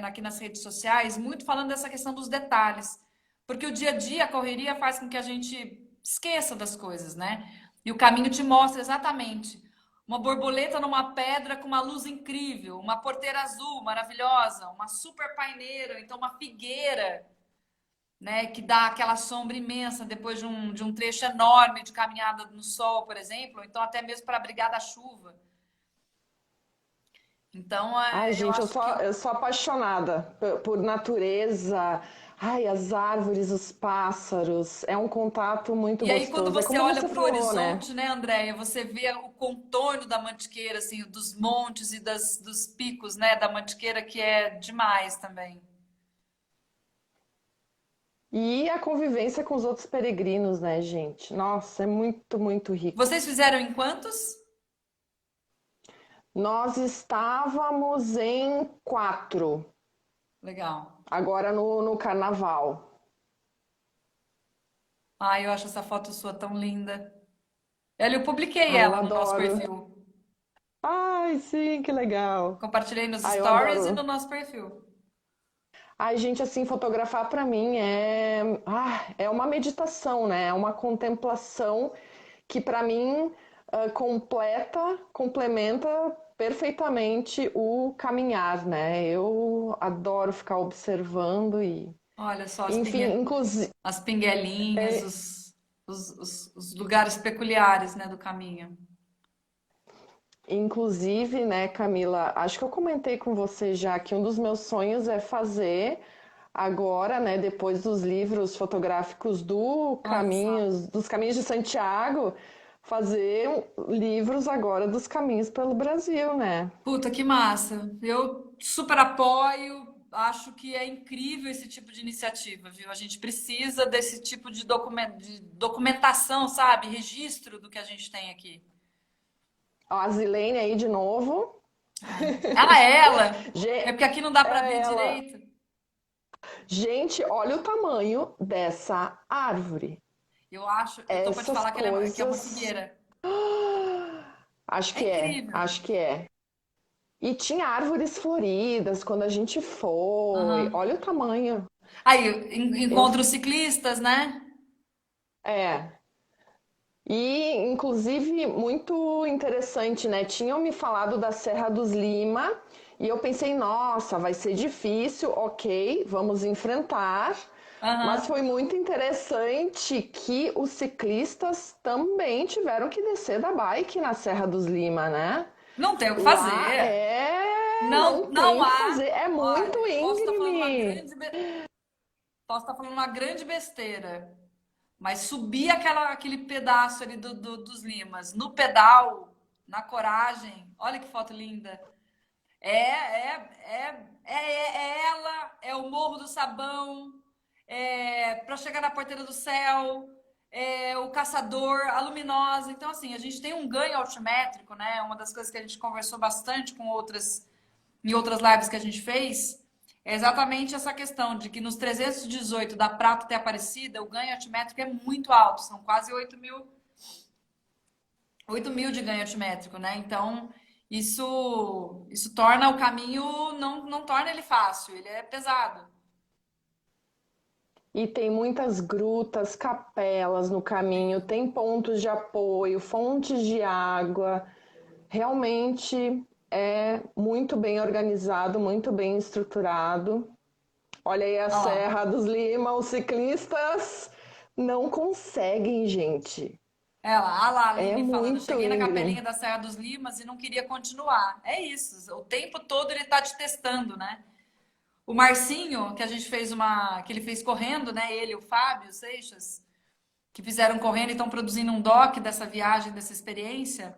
aqui nas redes sociais, muito falando dessa questão dos detalhes. Porque o dia a dia, a correria faz com que a gente esqueça das coisas, né? E o caminho te mostra exatamente uma borboleta numa pedra com uma luz incrível, uma porteira azul maravilhosa, uma super paineira, então uma figueira, né, que dá aquela sombra imensa depois de um trecho enorme de caminhada no sol, por exemplo, ou então até mesmo para abrigar da chuva. Então, Ai, eu gente, acho que. eu sou apaixonada por natureza. Ai, as árvores, os pássaros. É um contato muito E aí, quando gostoso. É você como olha você para o falou, né? horizonte, né, Andréia, você vê o contorno da Mantiqueira, assim, dos montes e dos picos, né, da Mantiqueira, que é demais também. E a convivência com os outros peregrinos, né, gente? Nossa, é muito, muito rico. Vocês fizeram em quantos? Nós estávamos em 4, Legal. agora no carnaval. Ai, eu acho essa foto sua tão linda. Eu publiquei Ai, eu ela no nosso adoro. perfil. Ai, sim, que legal. Compartilhei nos Ai, eu stories e no adoro. nosso perfil. Ai, gente, assim, fotografar para mim é uma meditação, né? É uma contemplação que para mim complementa perfeitamente o caminhar, né? Eu adoro ficar observando e, Olha só enfim, inclusive, as pinguelinhas, os lugares peculiares, né, do caminho. inclusive, né, Camila, acho que eu comentei com você já que um dos meus sonhos é fazer agora, né, depois dos livros fotográficos Olha só. Dos Caminhos de Santiago, fazer livros agora dos caminhos pelo Brasil, né? Puta, que massa. Eu super apoio. Acho que é incrível esse tipo de iniciativa, viu? A gente precisa desse tipo de documentação, sabe? Registro do que a gente tem aqui. Ó, a Zilene aí de novo. Ela é ela. É Ge- porque aqui não dá para É ver ela. direito. Gente, olha o tamanho dessa árvore. Eu tô pra te Essas falar que, que é uma coisas. figueira. Acho É que é, incrível. acho que é. E tinha árvores floridas quando a gente foi. Aham. Olha o tamanho. Aí, Eu, encontro os ciclistas, né? é. E, inclusive, muito interessante, né? Tinham me falado da Serra dos Lima e eu pensei, nossa, vai ser difícil, ok, vamos enfrentar. Mas Aham. foi muito interessante que os ciclistas também tiveram que descer da bike na Serra dos Lima, né? Não tem o que Lá fazer. não Não tem o que há. fazer, é muito Olha, íngreme. posso estar falando uma grande besteira, mas subir aquele pedaço ali dos Limas, no pedal, na coragem, olha que foto linda. É ela, é o Morro do Sabão, para chegar na Porteira do Céu, o Caçador, a Luminosa. Então, assim, a gente tem um ganho altimétrico, né? Uma das coisas que a gente conversou bastante em outras lives que a gente fez, é exatamente essa questão de que nos 318 da Prata até Aparecida, o ganho altimétrico é muito alto, são quase 8 mil de ganho altimétrico, né? Então, isso torna o caminho, não torna ele fácil, ele é pesado. E tem muitas grutas, capelas no caminho, Sim. tem pontos de apoio, fontes de água. Realmente é muito bem organizado, muito bem estruturado. Olha aí a Olha lá. Serra dos Lima, os ciclistas não conseguem, gente. Olha lá, a É Aline falando, muito cheguei na íngreme. capelinha da Serra dos Limas e não queria continuar. É isso, o tempo todo ele tá te testando, né? O Marcinho, que a gente fez que ele fez correndo, né? Ele, o Fábio Seixas, que fizeram correndo e estão produzindo um doc dessa viagem, dessa experiência.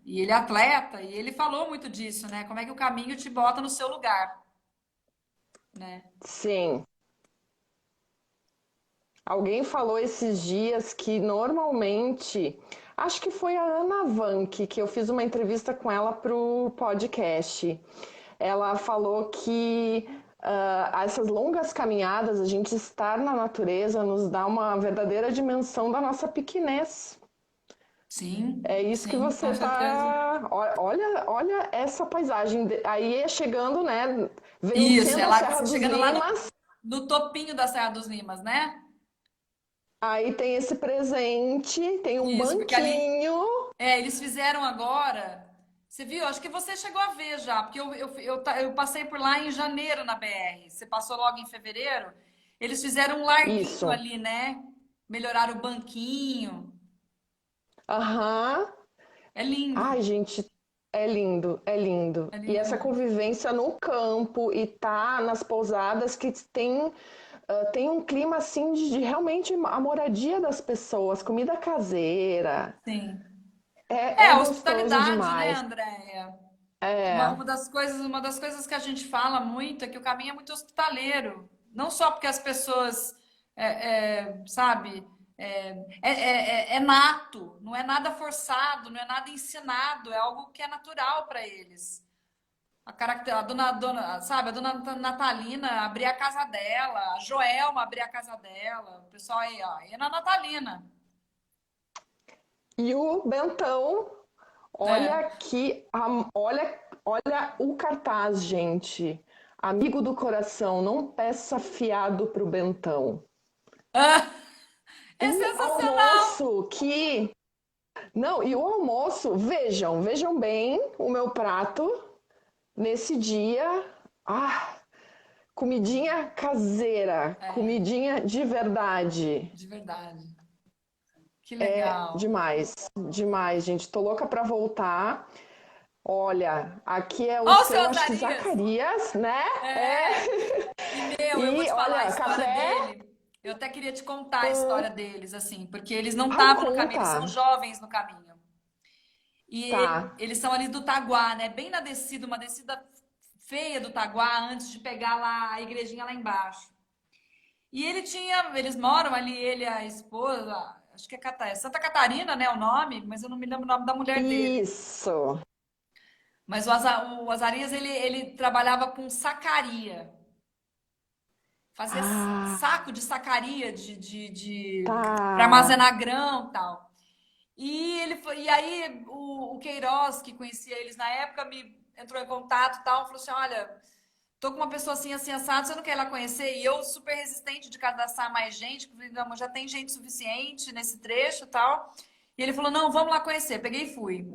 E ele é atleta, e ele falou muito disso, né? Como é que o caminho te bota no seu lugar, né? Sim. Alguém falou esses dias que normalmente, acho que foi a Ana Vank, que eu fiz uma entrevista com ela para o podcast. Ela falou que essas longas caminhadas, a gente estar na natureza, nos dá uma verdadeira dimensão da nossa pequenez. É isso que Sim, com você certeza. tá. Olha essa paisagem. Aí é chegando, né? Isso, Vencendo a ela Serra dos chegando lá Limas. no topinho da Serra dos Limas, né? Aí tem esse presente, tem um Isso, porque ali, banquinho. eles fizeram agora. Você viu? Acho que você chegou a ver já, porque eu passei por lá em janeiro na BR. Você passou logo em fevereiro. Eles fizeram um larguinho Isso. ali, né? Melhoraram o banquinho. Aham. É lindo. Ai, gente, é lindo, é lindo. É E lindo essa mesmo. convivência no campo e tá nas pousadas que tem um clima assim de realmente a moradia das pessoas, comida caseira. Sim. É A gostoso hospitalidade, né, demais. Andréia? É, Uma das coisas que a gente fala muito é que o caminho é muito hospitaleiro. Não só porque as pessoas, sabe? É nato, não é nada forçado, não é nada ensinado, é algo que é natural para eles. Sabe, a dona Natalina abria a casa dela, a Joelma abria a casa dela, o pessoal aí, ó, ia na Natalina, E o Bentão, olha né? aqui, olha o cartaz, gente. Amigo do coração, não peça fiado pro Bentão. Ah, é O sensacional! almoço que. Não, e o almoço, vejam bem o meu prato nesse dia. Ah, comidinha caseira, É, comidinha de verdade. de verdade. Que É legal. demais, demais, gente. Tô louca pra voltar. Olha, aqui é o Ó, o seu, seu acho que Azarias! Zacarias, né? É, É. e meu, eu vou E te falar a olha, história café, dele. Eu até queria te contar a história deles, assim, porque eles não ai, estavam no caminho, eles são conta. jovens no caminho. E Tá. eles são ali do Taguá, né? Bem na descida, uma descida feia do Taguá, antes de pegar lá a igrejinha lá embaixo. E eles moram ali, ele e a esposa, acho que é Santa Catarina, né, o nome, mas eu não me lembro o nome da mulher dele. Isso. Mas o Azarias, ele trabalhava com sacaria. Fazia Ah, saco de sacaria para tá. armazenar grão e tal. E aí o Queiroz, que conhecia eles na época, me entrou em contato e tal, falou assim: olha, tô com uma pessoa assim, assim, assado, você não quer ir lá conhecer? E eu, super resistente de cadastrar mais gente, falei, não, mas já tem gente suficiente nesse trecho e tal. E ele falou: não, vamos lá conhecer. Peguei e fui.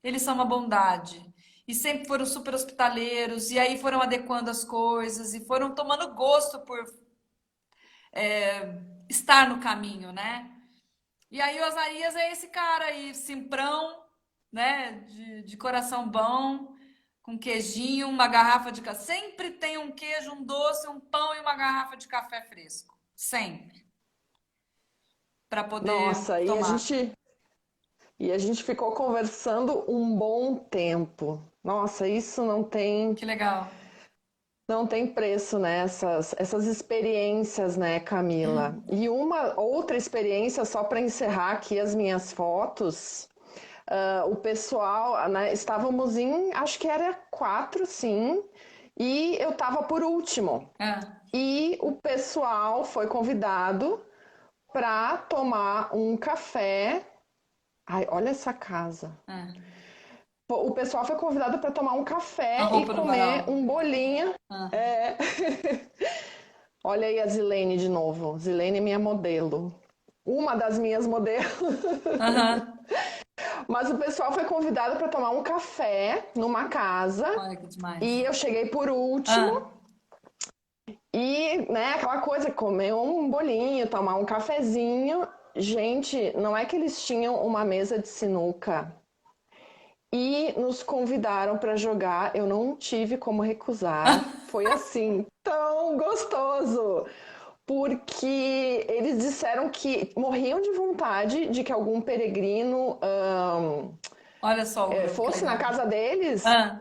Eles são uma bondade. E sempre foram super hospitaleiros, e aí foram adequando as coisas, e foram tomando gosto por estar no caminho, né? E aí o Azarias é esse cara aí, simprão, né? De coração bom, com queijinho, uma garrafa de café. Sempre tem um queijo, um doce, um pão e uma garrafa de café fresco. Sempre. Para poder Nossa, tomar. e a gente ficou conversando um bom tempo. Nossa, isso Que legal. não tem preço, né? Essas experiências, né, Camila? E uma outra experiência, só para encerrar aqui as minhas fotos, o pessoal, né, estávamos em, acho que era 4, sim, e eu estava por último. Ah, E o pessoal foi convidado para tomar um café. Ai, olha essa casa. ah. O pessoal foi convidado para tomar um A café e roupa do comer varal. um bolinho. Ah. É. Olha aí a Zilene de novo. Zilene é minha modelo. Uma das minhas modelos. Aham. Mas o pessoal foi convidado para tomar um café numa casa Olha que demais. e eu cheguei por último. Ah. E, né, aquela coisa, comer um bolinho, tomar um cafezinho. Gente, não é que eles tinham uma mesa de sinuca e nos convidaram para jogar. Eu não tive como recusar. Foi assim, tão gostoso. Porque eles disseram que morriam de vontade de que algum peregrino Olha só que fosse na legal. casa deles. Ah.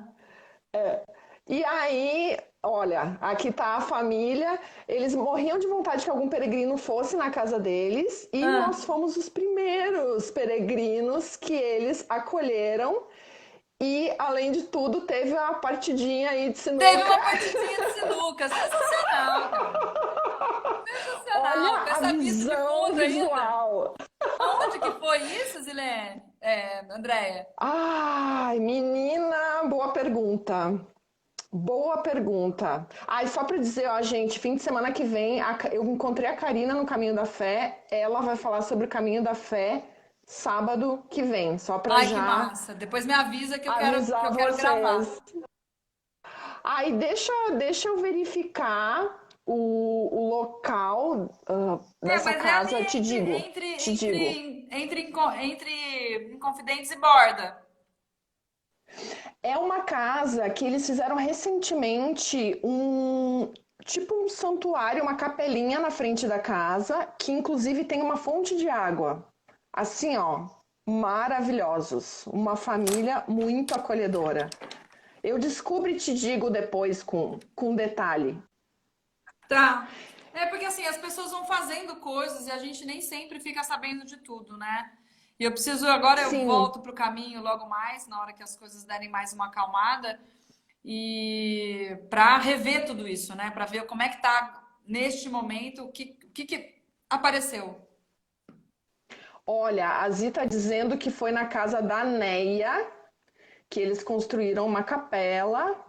E aí, olha, aqui tá a família. Eles morriam de vontade que algum peregrino fosse na casa deles. E nós Ah. fomos os primeiros peregrinos que eles acolheram. E, além de tudo, teve uma partidinha aí de Teve sinuca. uma partidinha de sinuca. Sensacional, cara. Olha Sensacional. Com a essa vista de visão fundo ainda. visual. Aonde que foi isso, Zilene? Andréia? Ai, menina, boa pergunta. Boa pergunta. Ah, e só para dizer, ó, gente, fim de semana que vem eu encontrei a Karina no Caminho da Fé. Ela vai falar sobre o Caminho da Fé sábado que vem, só para Ai, que já massa. Depois me avisa que eu avisar quero gravar. vocês. Aí deixa eu verificar o local dessa Mas é ali casa, te digo, te digo. entre Inconfidentes e Borda. É uma casa que eles fizeram recentemente tipo um santuário, uma capelinha na frente da casa, que inclusive tem uma fonte de água. Assim, ó, maravilhosos. Uma família muito acolhedora. Eu descubro e te digo depois com detalhe. Tá. É porque assim, as pessoas vão fazendo coisas e a gente nem sempre fica sabendo de tudo, né? E eu preciso, agora eu Sim. volto pro caminho logo mais, na hora que as coisas derem mais uma acalmada, e para rever tudo isso, né? Para ver como é que tá neste momento, o que apareceu. Olha, a Zi tá dizendo que foi na casa da Neia que eles construíram uma capela.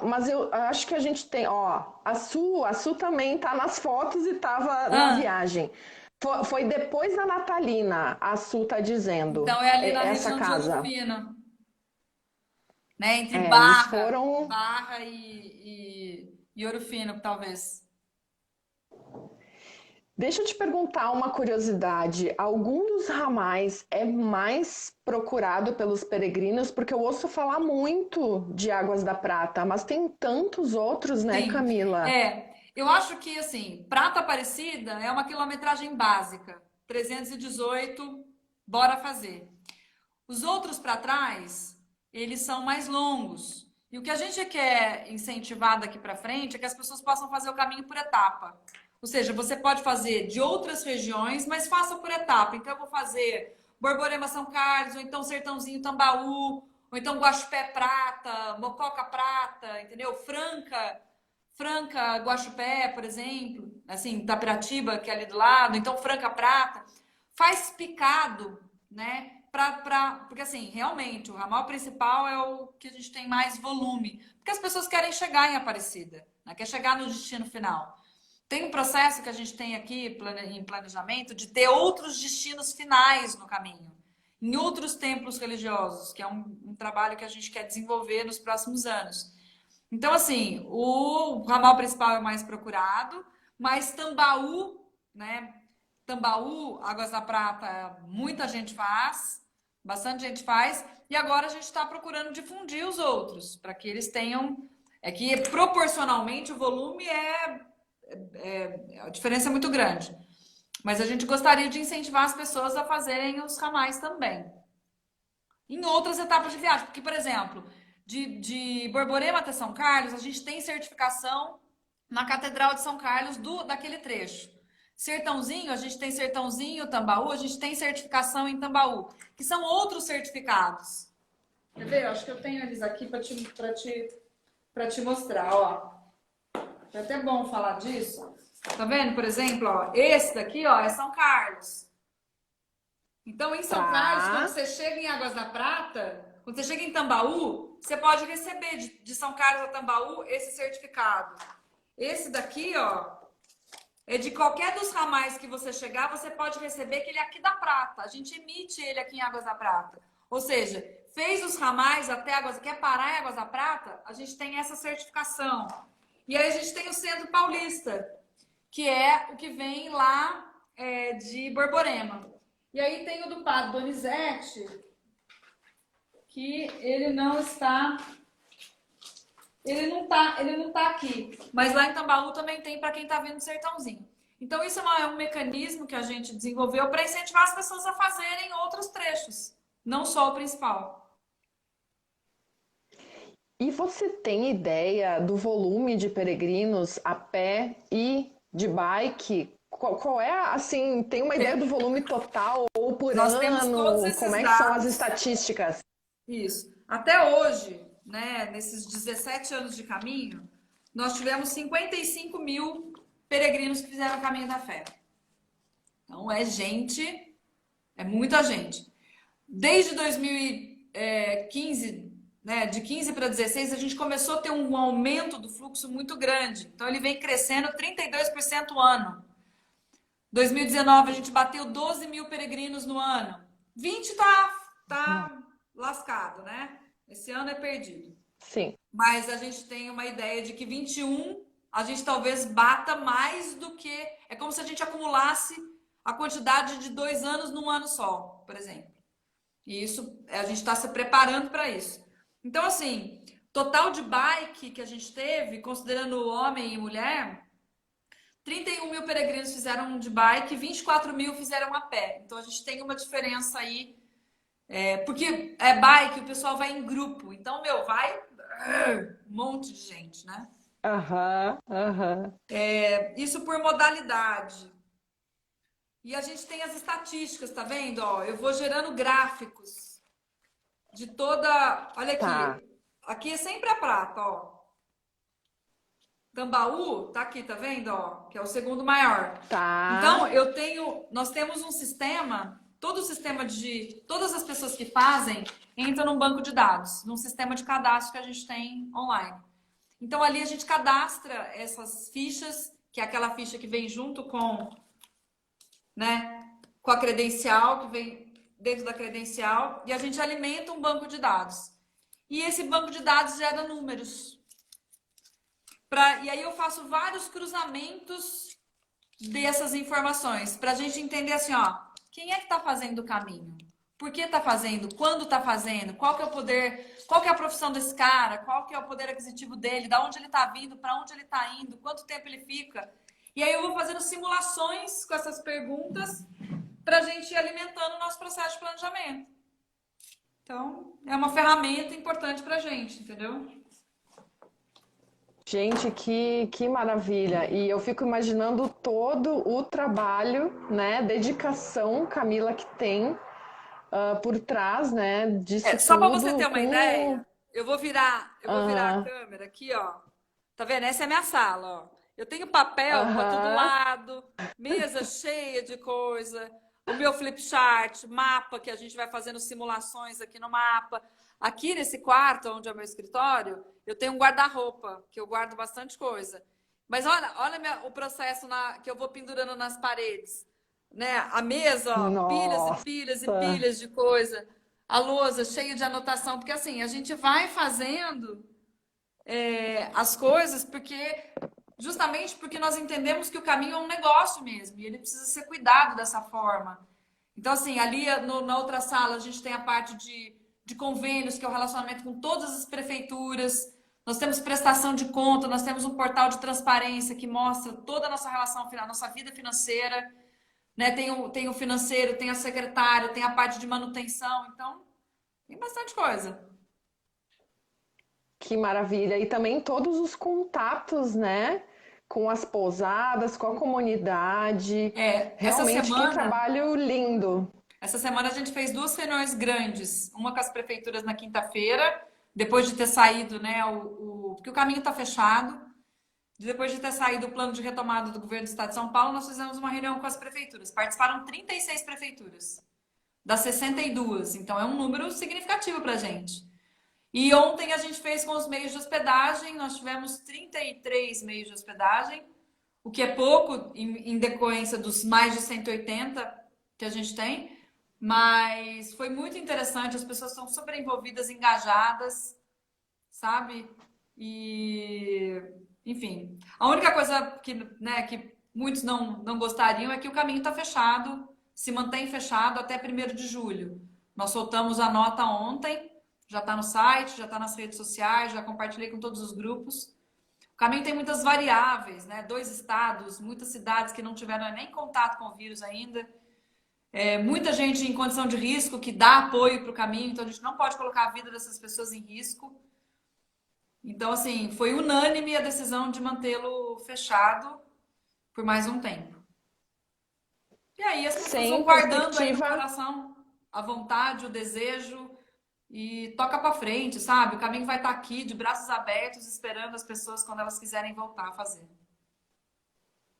Mas eu acho que a gente tem, ó, a Su também tá nas fotos e tava na Ah, viagem. Foi depois da Natalina, a Su tá dizendo, então é ali na essa região de Ouro casa. Fino, né? Entre Eles Barra, foram. Barra e Ouro Fino, talvez. Deixa eu te perguntar uma curiosidade. Algum dos ramais é mais procurado pelos peregrinos? Porque eu ouço falar muito de Águas da Prata, mas tem tantos outros, né, Sim, Camila? eu acho que assim, Prata Aparecida é uma quilometragem básica, 318, bora fazer. Os outros para trás, eles são mais longos. E o que a gente quer incentivar daqui para frente é que as pessoas possam fazer o caminho por etapa. Ou seja, você pode fazer de outras regiões, mas faça por etapa. Então, eu vou fazer Borborema São Carlos, ou então Sertãozinho Tambaú, ou então Guaxupé Prata, Mococa Prata, entendeu? Franca, Guaxupé, por exemplo, assim, Tapiratiba, que é ali do lado, então Franca Prata, faz picado, né? Porque assim, realmente, o ramal principal é o que a gente tem mais volume, porque as pessoas querem chegar em Aparecida, né? Quer chegar no destino final. Tem um processo que a gente tem aqui em planejamento de ter outros destinos finais no caminho, em outros templos religiosos, que é um trabalho que a gente quer desenvolver nos próximos anos. Então, assim, o ramal principal é o mais procurado, mas Tambaú, né? Tambaú, Águas da Prata, muita gente faz, bastante gente faz, e agora a gente está procurando difundir os outros, para que eles tenham. É que proporcionalmente o volume a diferença é muito grande. Mas a gente gostaria de incentivar as pessoas a fazerem os ramais também em outras etapas de viagem. Porque, por exemplo, de Borborema até São Carlos, a gente tem certificação na Catedral de São Carlos daquele trecho. Sertãozinho, a gente tem Sertãozinho, Tambaú, a gente tem certificação em Tambaú, que são outros certificados. Quer ver? Eu acho que eu tenho eles aqui para te mostrar, ó. É até bom falar disso. Tá vendo? Por exemplo, ó, esse daqui, ó, é São Carlos. Então, em São Carlos, quando Tá. você chega em Águas da Prata, quando você chega em Tambaú, você pode receber de São Carlos a Tambaú esse certificado. Esse daqui, ó, é de qualquer dos ramais que você chegar, você pode receber que ele é aqui da Prata. A gente emite ele aqui em Águas da Prata. Ou seja, fez os ramais até Águas, quer parar em Águas da Prata, a gente tem essa certificação. E aí a gente tem o Centro Paulista, que é o que vem lá de Borborema. E aí tem o do Padre Donizete, que ele não tá aqui. Mas lá em Tambaú também tem para quem está vindo do Sertãozinho. Então isso é um mecanismo que a gente desenvolveu para incentivar as pessoas a fazerem outros trechos, não só o principal. E você tem ideia do volume de peregrinos a pé e de bike? Qual é, assim, tem uma ideia do volume total ou por Nós temos todos ano? Como esses é que são as dados. estatísticas? Isso. Até hoje, né, nesses 17 anos de caminho, nós tivemos 55 mil peregrinos que fizeram o caminho da fé. Então é gente, é muita gente. Desde 2015, né, de 15 para 16, a gente começou a ter um aumento do fluxo muito grande. Então ele vem crescendo 32% ao ano. 2019 a gente bateu 12 mil peregrinos no ano. 20 tá lascado, né? Esse ano é perdido. Sim. Mas a gente tem uma ideia de que 21 a gente talvez bata mais do que. É como se a gente acumulasse a quantidade de 2 anos num ano só, por exemplo. E isso, a gente está se preparando para isso. Então, assim, total de bike que a gente teve, considerando homem e mulher, 31 mil peregrinos fizeram de bike, 24 mil fizeram a pé. Então, a gente tem uma diferença aí. Porque é bike, o pessoal vai em grupo. Então, vai um monte de gente, né? Aham, aham. Isso por modalidade. E a gente tem as estatísticas, tá vendo? Ó, eu vou gerando gráficos de toda. Olha Tá, aqui. Aqui é sempre a prata, ó. Tambaú tá aqui, tá vendo? Ó, que é o segundo maior. Então, tá. nós temos um sistema, todo o sistema de todas as pessoas que fazem entram num banco de dados, num sistema de cadastro que a gente tem online. Então, ali a gente cadastra essas fichas, que é aquela ficha que vem junto com, né, com a credencial, que vem dentro da credencial, e a gente alimenta um banco de dados. E esse banco de dados gera números. E aí eu faço vários cruzamentos dessas informações, para a gente entender assim, ó, quem é que está fazendo o caminho? Por que está fazendo? Quando está fazendo? Qual que é o poder? Qual que é a profissão desse cara? Qual que é o poder aquisitivo dele? Da onde ele está vindo? Para onde ele está indo? Quanto tempo ele fica? E aí eu vou fazendo simulações com essas perguntas para a gente ir alimentando o nosso processo de planejamento. Então, é uma ferramenta importante para a gente, entendeu? Gente, que maravilha! E eu fico imaginando todo o trabalho, né, dedicação, Camila, que tem por trás, né, disso Só para você tudo ter uma com... ideia, eu vou virar a Aham, câmera aqui, ó. Tá vendo? Essa é a minha sala, ó. Eu tenho papel para todo aham. lado, mesa cheia de coisa, o meu flip chart, mapa que a gente vai fazendo simulações aqui no mapa. Aqui nesse quarto, onde é o meu escritório, eu tenho um guarda-roupa, que eu guardo bastante coisa. Mas olha o processo que eu vou pendurando nas paredes, né? A mesa, ó, pilhas e pilhas e Nossa! pilhas de coisa. A lousa cheia de anotação, porque assim, a gente vai fazendo as coisas justamente porque nós entendemos que o caminho é um negócio mesmo, e ele precisa ser cuidado dessa forma. Então, assim, ali na outra sala a gente tem a parte de convênios, que é o relacionamento com todas as prefeituras. Nós temos prestação de conta, nós temos um portal de transparência que mostra toda a nossa relação, a nossa vida financeira, né? Tem o financeiro, tem a secretária, tem a parte de manutenção, então tem bastante coisa. Que maravilha! E também todos os contatos, né? Com as pousadas, com a comunidade. É, essa Realmente, que semana trabalho lindo! Essa semana a gente fez duas reuniões grandes, uma com as prefeituras na quinta-feira, depois de ter saído, né, porque o caminho está fechado. Depois de ter saído o plano de retomada do governo do estado de São Paulo, nós fizemos uma reunião com as prefeituras. Participaram 36 prefeituras das 62, então é um número significativo para a gente. E ontem a gente fez com os meios de hospedagem, nós tivemos 33 meios de hospedagem, o que é pouco em decorrência dos mais de 180 que a gente tem, mas foi muito interessante, as pessoas estão super envolvidas, engajadas, sabe? E, enfim, a única coisa que, né, que muitos não gostariam é que o caminho está fechado, se mantém fechado até 1º de julho. Nós soltamos a nota ontem, já está no site, já está nas redes sociais, já compartilhei com todos os grupos. O caminho tem muitas variáveis, né? 2 estados, muitas cidades que não tiveram nem contato com o vírus ainda. Muita gente em condição de risco que dá apoio para o caminho, então a gente não pode colocar a vida dessas pessoas em risco. Então, assim, foi unânime a decisão de mantê-lo fechado por mais um tempo. E aí as pessoas vão Sem guardando aí no perspectiva. coração a vontade, o desejo e toca para frente, sabe? O caminho vai estar aqui de braços abertos, esperando as pessoas quando elas quiserem voltar a fazer.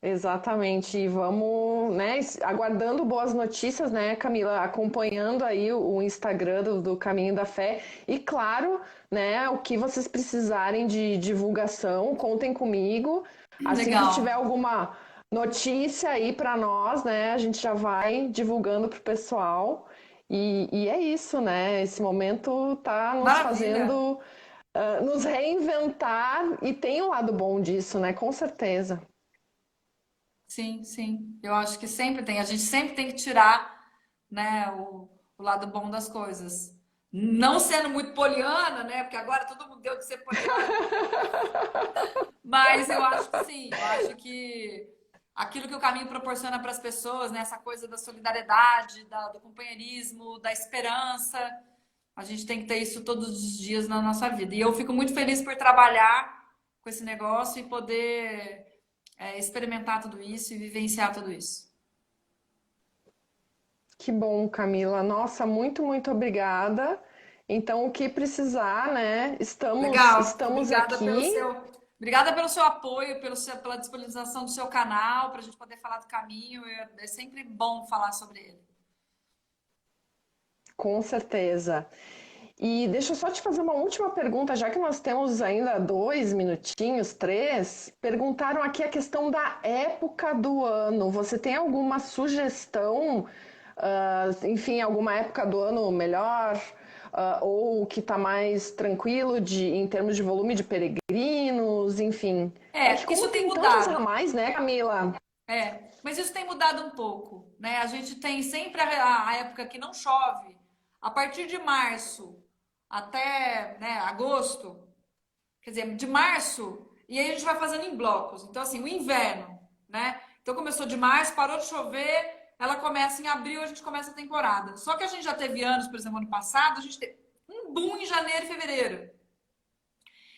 Exatamente, e vamos, né, aguardando boas notícias, né, Camila, acompanhando aí o Instagram do Caminho da Fé e claro, né, o que vocês precisarem de divulgação, contem comigo. Assim que tiver Legal. alguma notícia aí para nós, né, a gente já vai divulgando pro pessoal. E é isso, né? Esse momento tá nos Maravilha. fazendo nos reinventar e tem um lado bom disso, né? Com certeza. Sim, sim. Eu acho que sempre tem. A gente sempre tem que tirar, né, o lado bom das coisas. Não sendo muito poliana, né? Porque agora todo mundo deu de ser poliana. Mas eu acho que sim. Eu acho que aquilo que o caminho proporciona para as pessoas, né? Essa coisa da solidariedade, do companheirismo, da esperança. A gente tem que ter isso todos os dias na nossa vida. E eu fico muito feliz por trabalhar com esse negócio e poder experimentar tudo isso e vivenciar tudo isso. Que bom, Camila. Nossa, muito, muito obrigada. Então, o que precisar, né? Legal. Estamos aqui. Obrigada pelo seu apoio, pela disponibilização do seu canal, para a gente poder falar do caminho. É sempre bom falar sobre ele. Com certeza. E deixa eu só te fazer uma última pergunta, já que nós temos ainda 2 minutinhos, 3. Perguntaram aqui a questão da época do ano. Você tem alguma sugestão, enfim, alguma época do ano melhor, ou que está mais tranquilo em termos de volume de peregrinos, enfim? É que Isso como tem tem tantos mudado. ramais, né, Camila? Mas isso tem mudado um pouco, né? A gente tem sempre a época que não chove. A partir de março até, né, agosto, quer dizer, de março, e aí a gente vai fazendo em blocos. Então, assim, o inverno, né? Então começou de março, parou de chover, ela começa em abril, a gente começa a temporada. Só que a gente já teve anos, por exemplo, ano passado, a gente teve um boom em janeiro e fevereiro,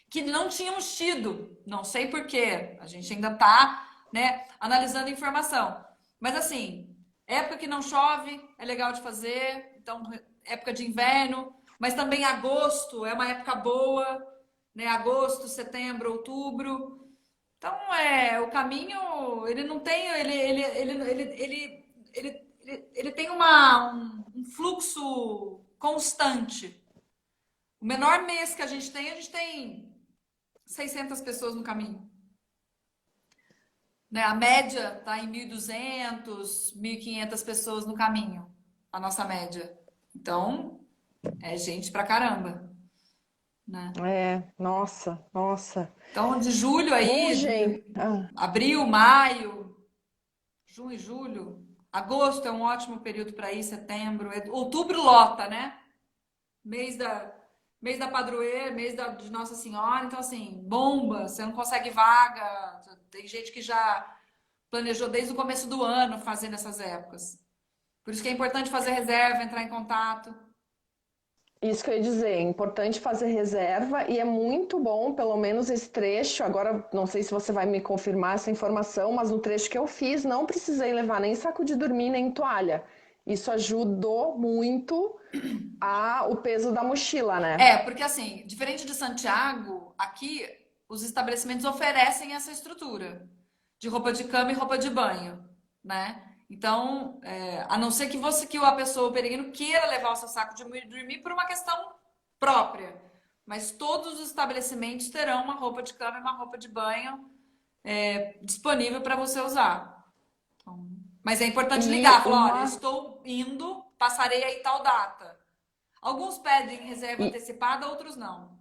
que não tínhamos tido. Não sei por quê. A gente ainda tá, né, analisando informação. Mas assim, época que não chove é legal de fazer. Então, época de inverno, mas também agosto é uma época boa, né? Agosto, setembro, outubro. Então, o caminho, ele não tem, ele tem um fluxo constante. O menor mês que a gente tem 600 pessoas no caminho. Né? A média está em 1.200, 1.500 pessoas no caminho, a nossa média. Então, é gente pra caramba, né? Nossa, nossa. Então, de julho Bom, aí, gente. de abril, maio, junho e julho, agosto é um ótimo período para ir, setembro, outubro lota, né? Mês da, mês da padroeira, de Nossa Senhora, então assim, bomba, você não consegue vaga, tem gente que já planejou desde o começo do ano fazendo essas épocas. Por isso que é importante fazer reserva, entrar em contato. Isso que eu ia dizer, é importante fazer reserva e é muito bom, pelo menos esse trecho. Agora, não sei se você vai me confirmar essa informação, mas no trecho que eu fiz, não precisei levar nem saco de dormir, nem toalha. Isso ajudou muito o peso da mochila, né? Porque assim, diferente de Santiago, aqui os estabelecimentos oferecem essa estrutura de roupa de cama e roupa de banho, né? Então, a não ser que a pessoa, o peregrino, queira levar o seu saco de dormir por uma questão própria, mas todos os estabelecimentos terão uma roupa de cama e uma roupa de banho disponível para você usar. Então, mas é importante E ligar, falar, olha, estou indo, passarei aí tal data. Alguns pedem reserva e, antecipada, outros não.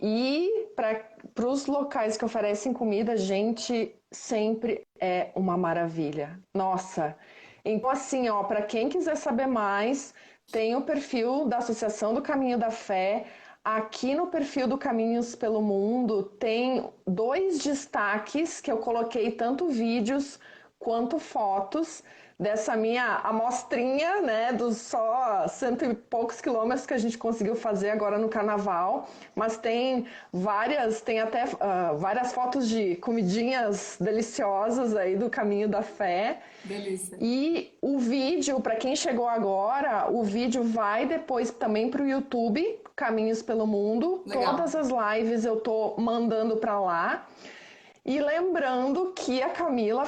e para os locais que oferecem comida, gente, sempre é uma maravilha. Nossa! Então, assim, ó, para quem quiser saber mais, tem o perfil da Associação do Caminho da Fé. Aqui no perfil do Caminhos pelo Mundo tem 2 destaques que eu coloquei tanto vídeos quanto fotos dessa minha amostrinha, né, dos só 100 e poucos quilômetros que a gente conseguiu fazer agora no carnaval, mas tem até várias fotos de comidinhas deliciosas aí do Caminho da Fé. Delícia. E o vídeo, para quem chegou agora, o vídeo vai depois também para o YouTube, Caminhos pelo Mundo. Legal. Todas as lives eu tô mandando para lá. E lembrando que a Camila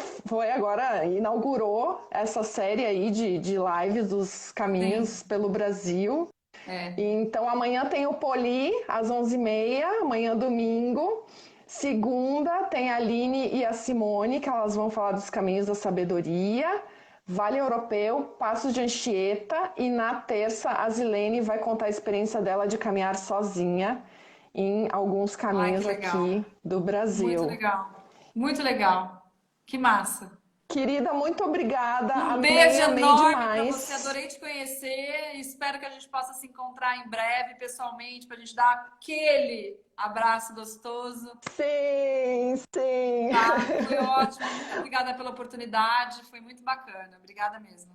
inaugurou essa série aí de lives dos caminhos Sim. pelo Brasil. É. Então amanhã tem o Poli às 11h30, amanhã domingo. Segunda tem a Aline e a Simone, que elas vão falar dos caminhos da sabedoria. Vale Europeu, Passos de Anchieta. E na terça a Zilene vai contar a experiência dela de caminhar sozinha em alguns Ai, que caminhos legal. aqui do Muito Brasil. legal. Muito legal. Que massa. Querida, muito obrigada. Um beijo Amei, amei enorme para você. demais. Adorei te conhecer. Espero que a gente possa se encontrar em breve, pessoalmente, para a gente dar aquele abraço gostoso. Sim, sim. Tá? Foi ótimo. Muito obrigada pela oportunidade. Foi muito bacana. Obrigada mesmo.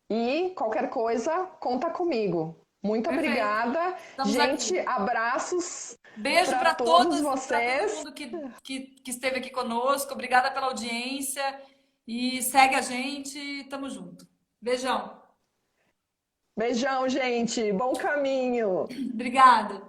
E qualquer coisa, conta comigo. Muito Perfeito. obrigada. Estamos Gente, aqui. abraços Beijo para para todos todos, para todo vocês. mundo que esteve aqui conosco. Obrigada pela audiência e segue a gente. Tamo junto. Beijão. Beijão, gente. Bom caminho. Obrigada.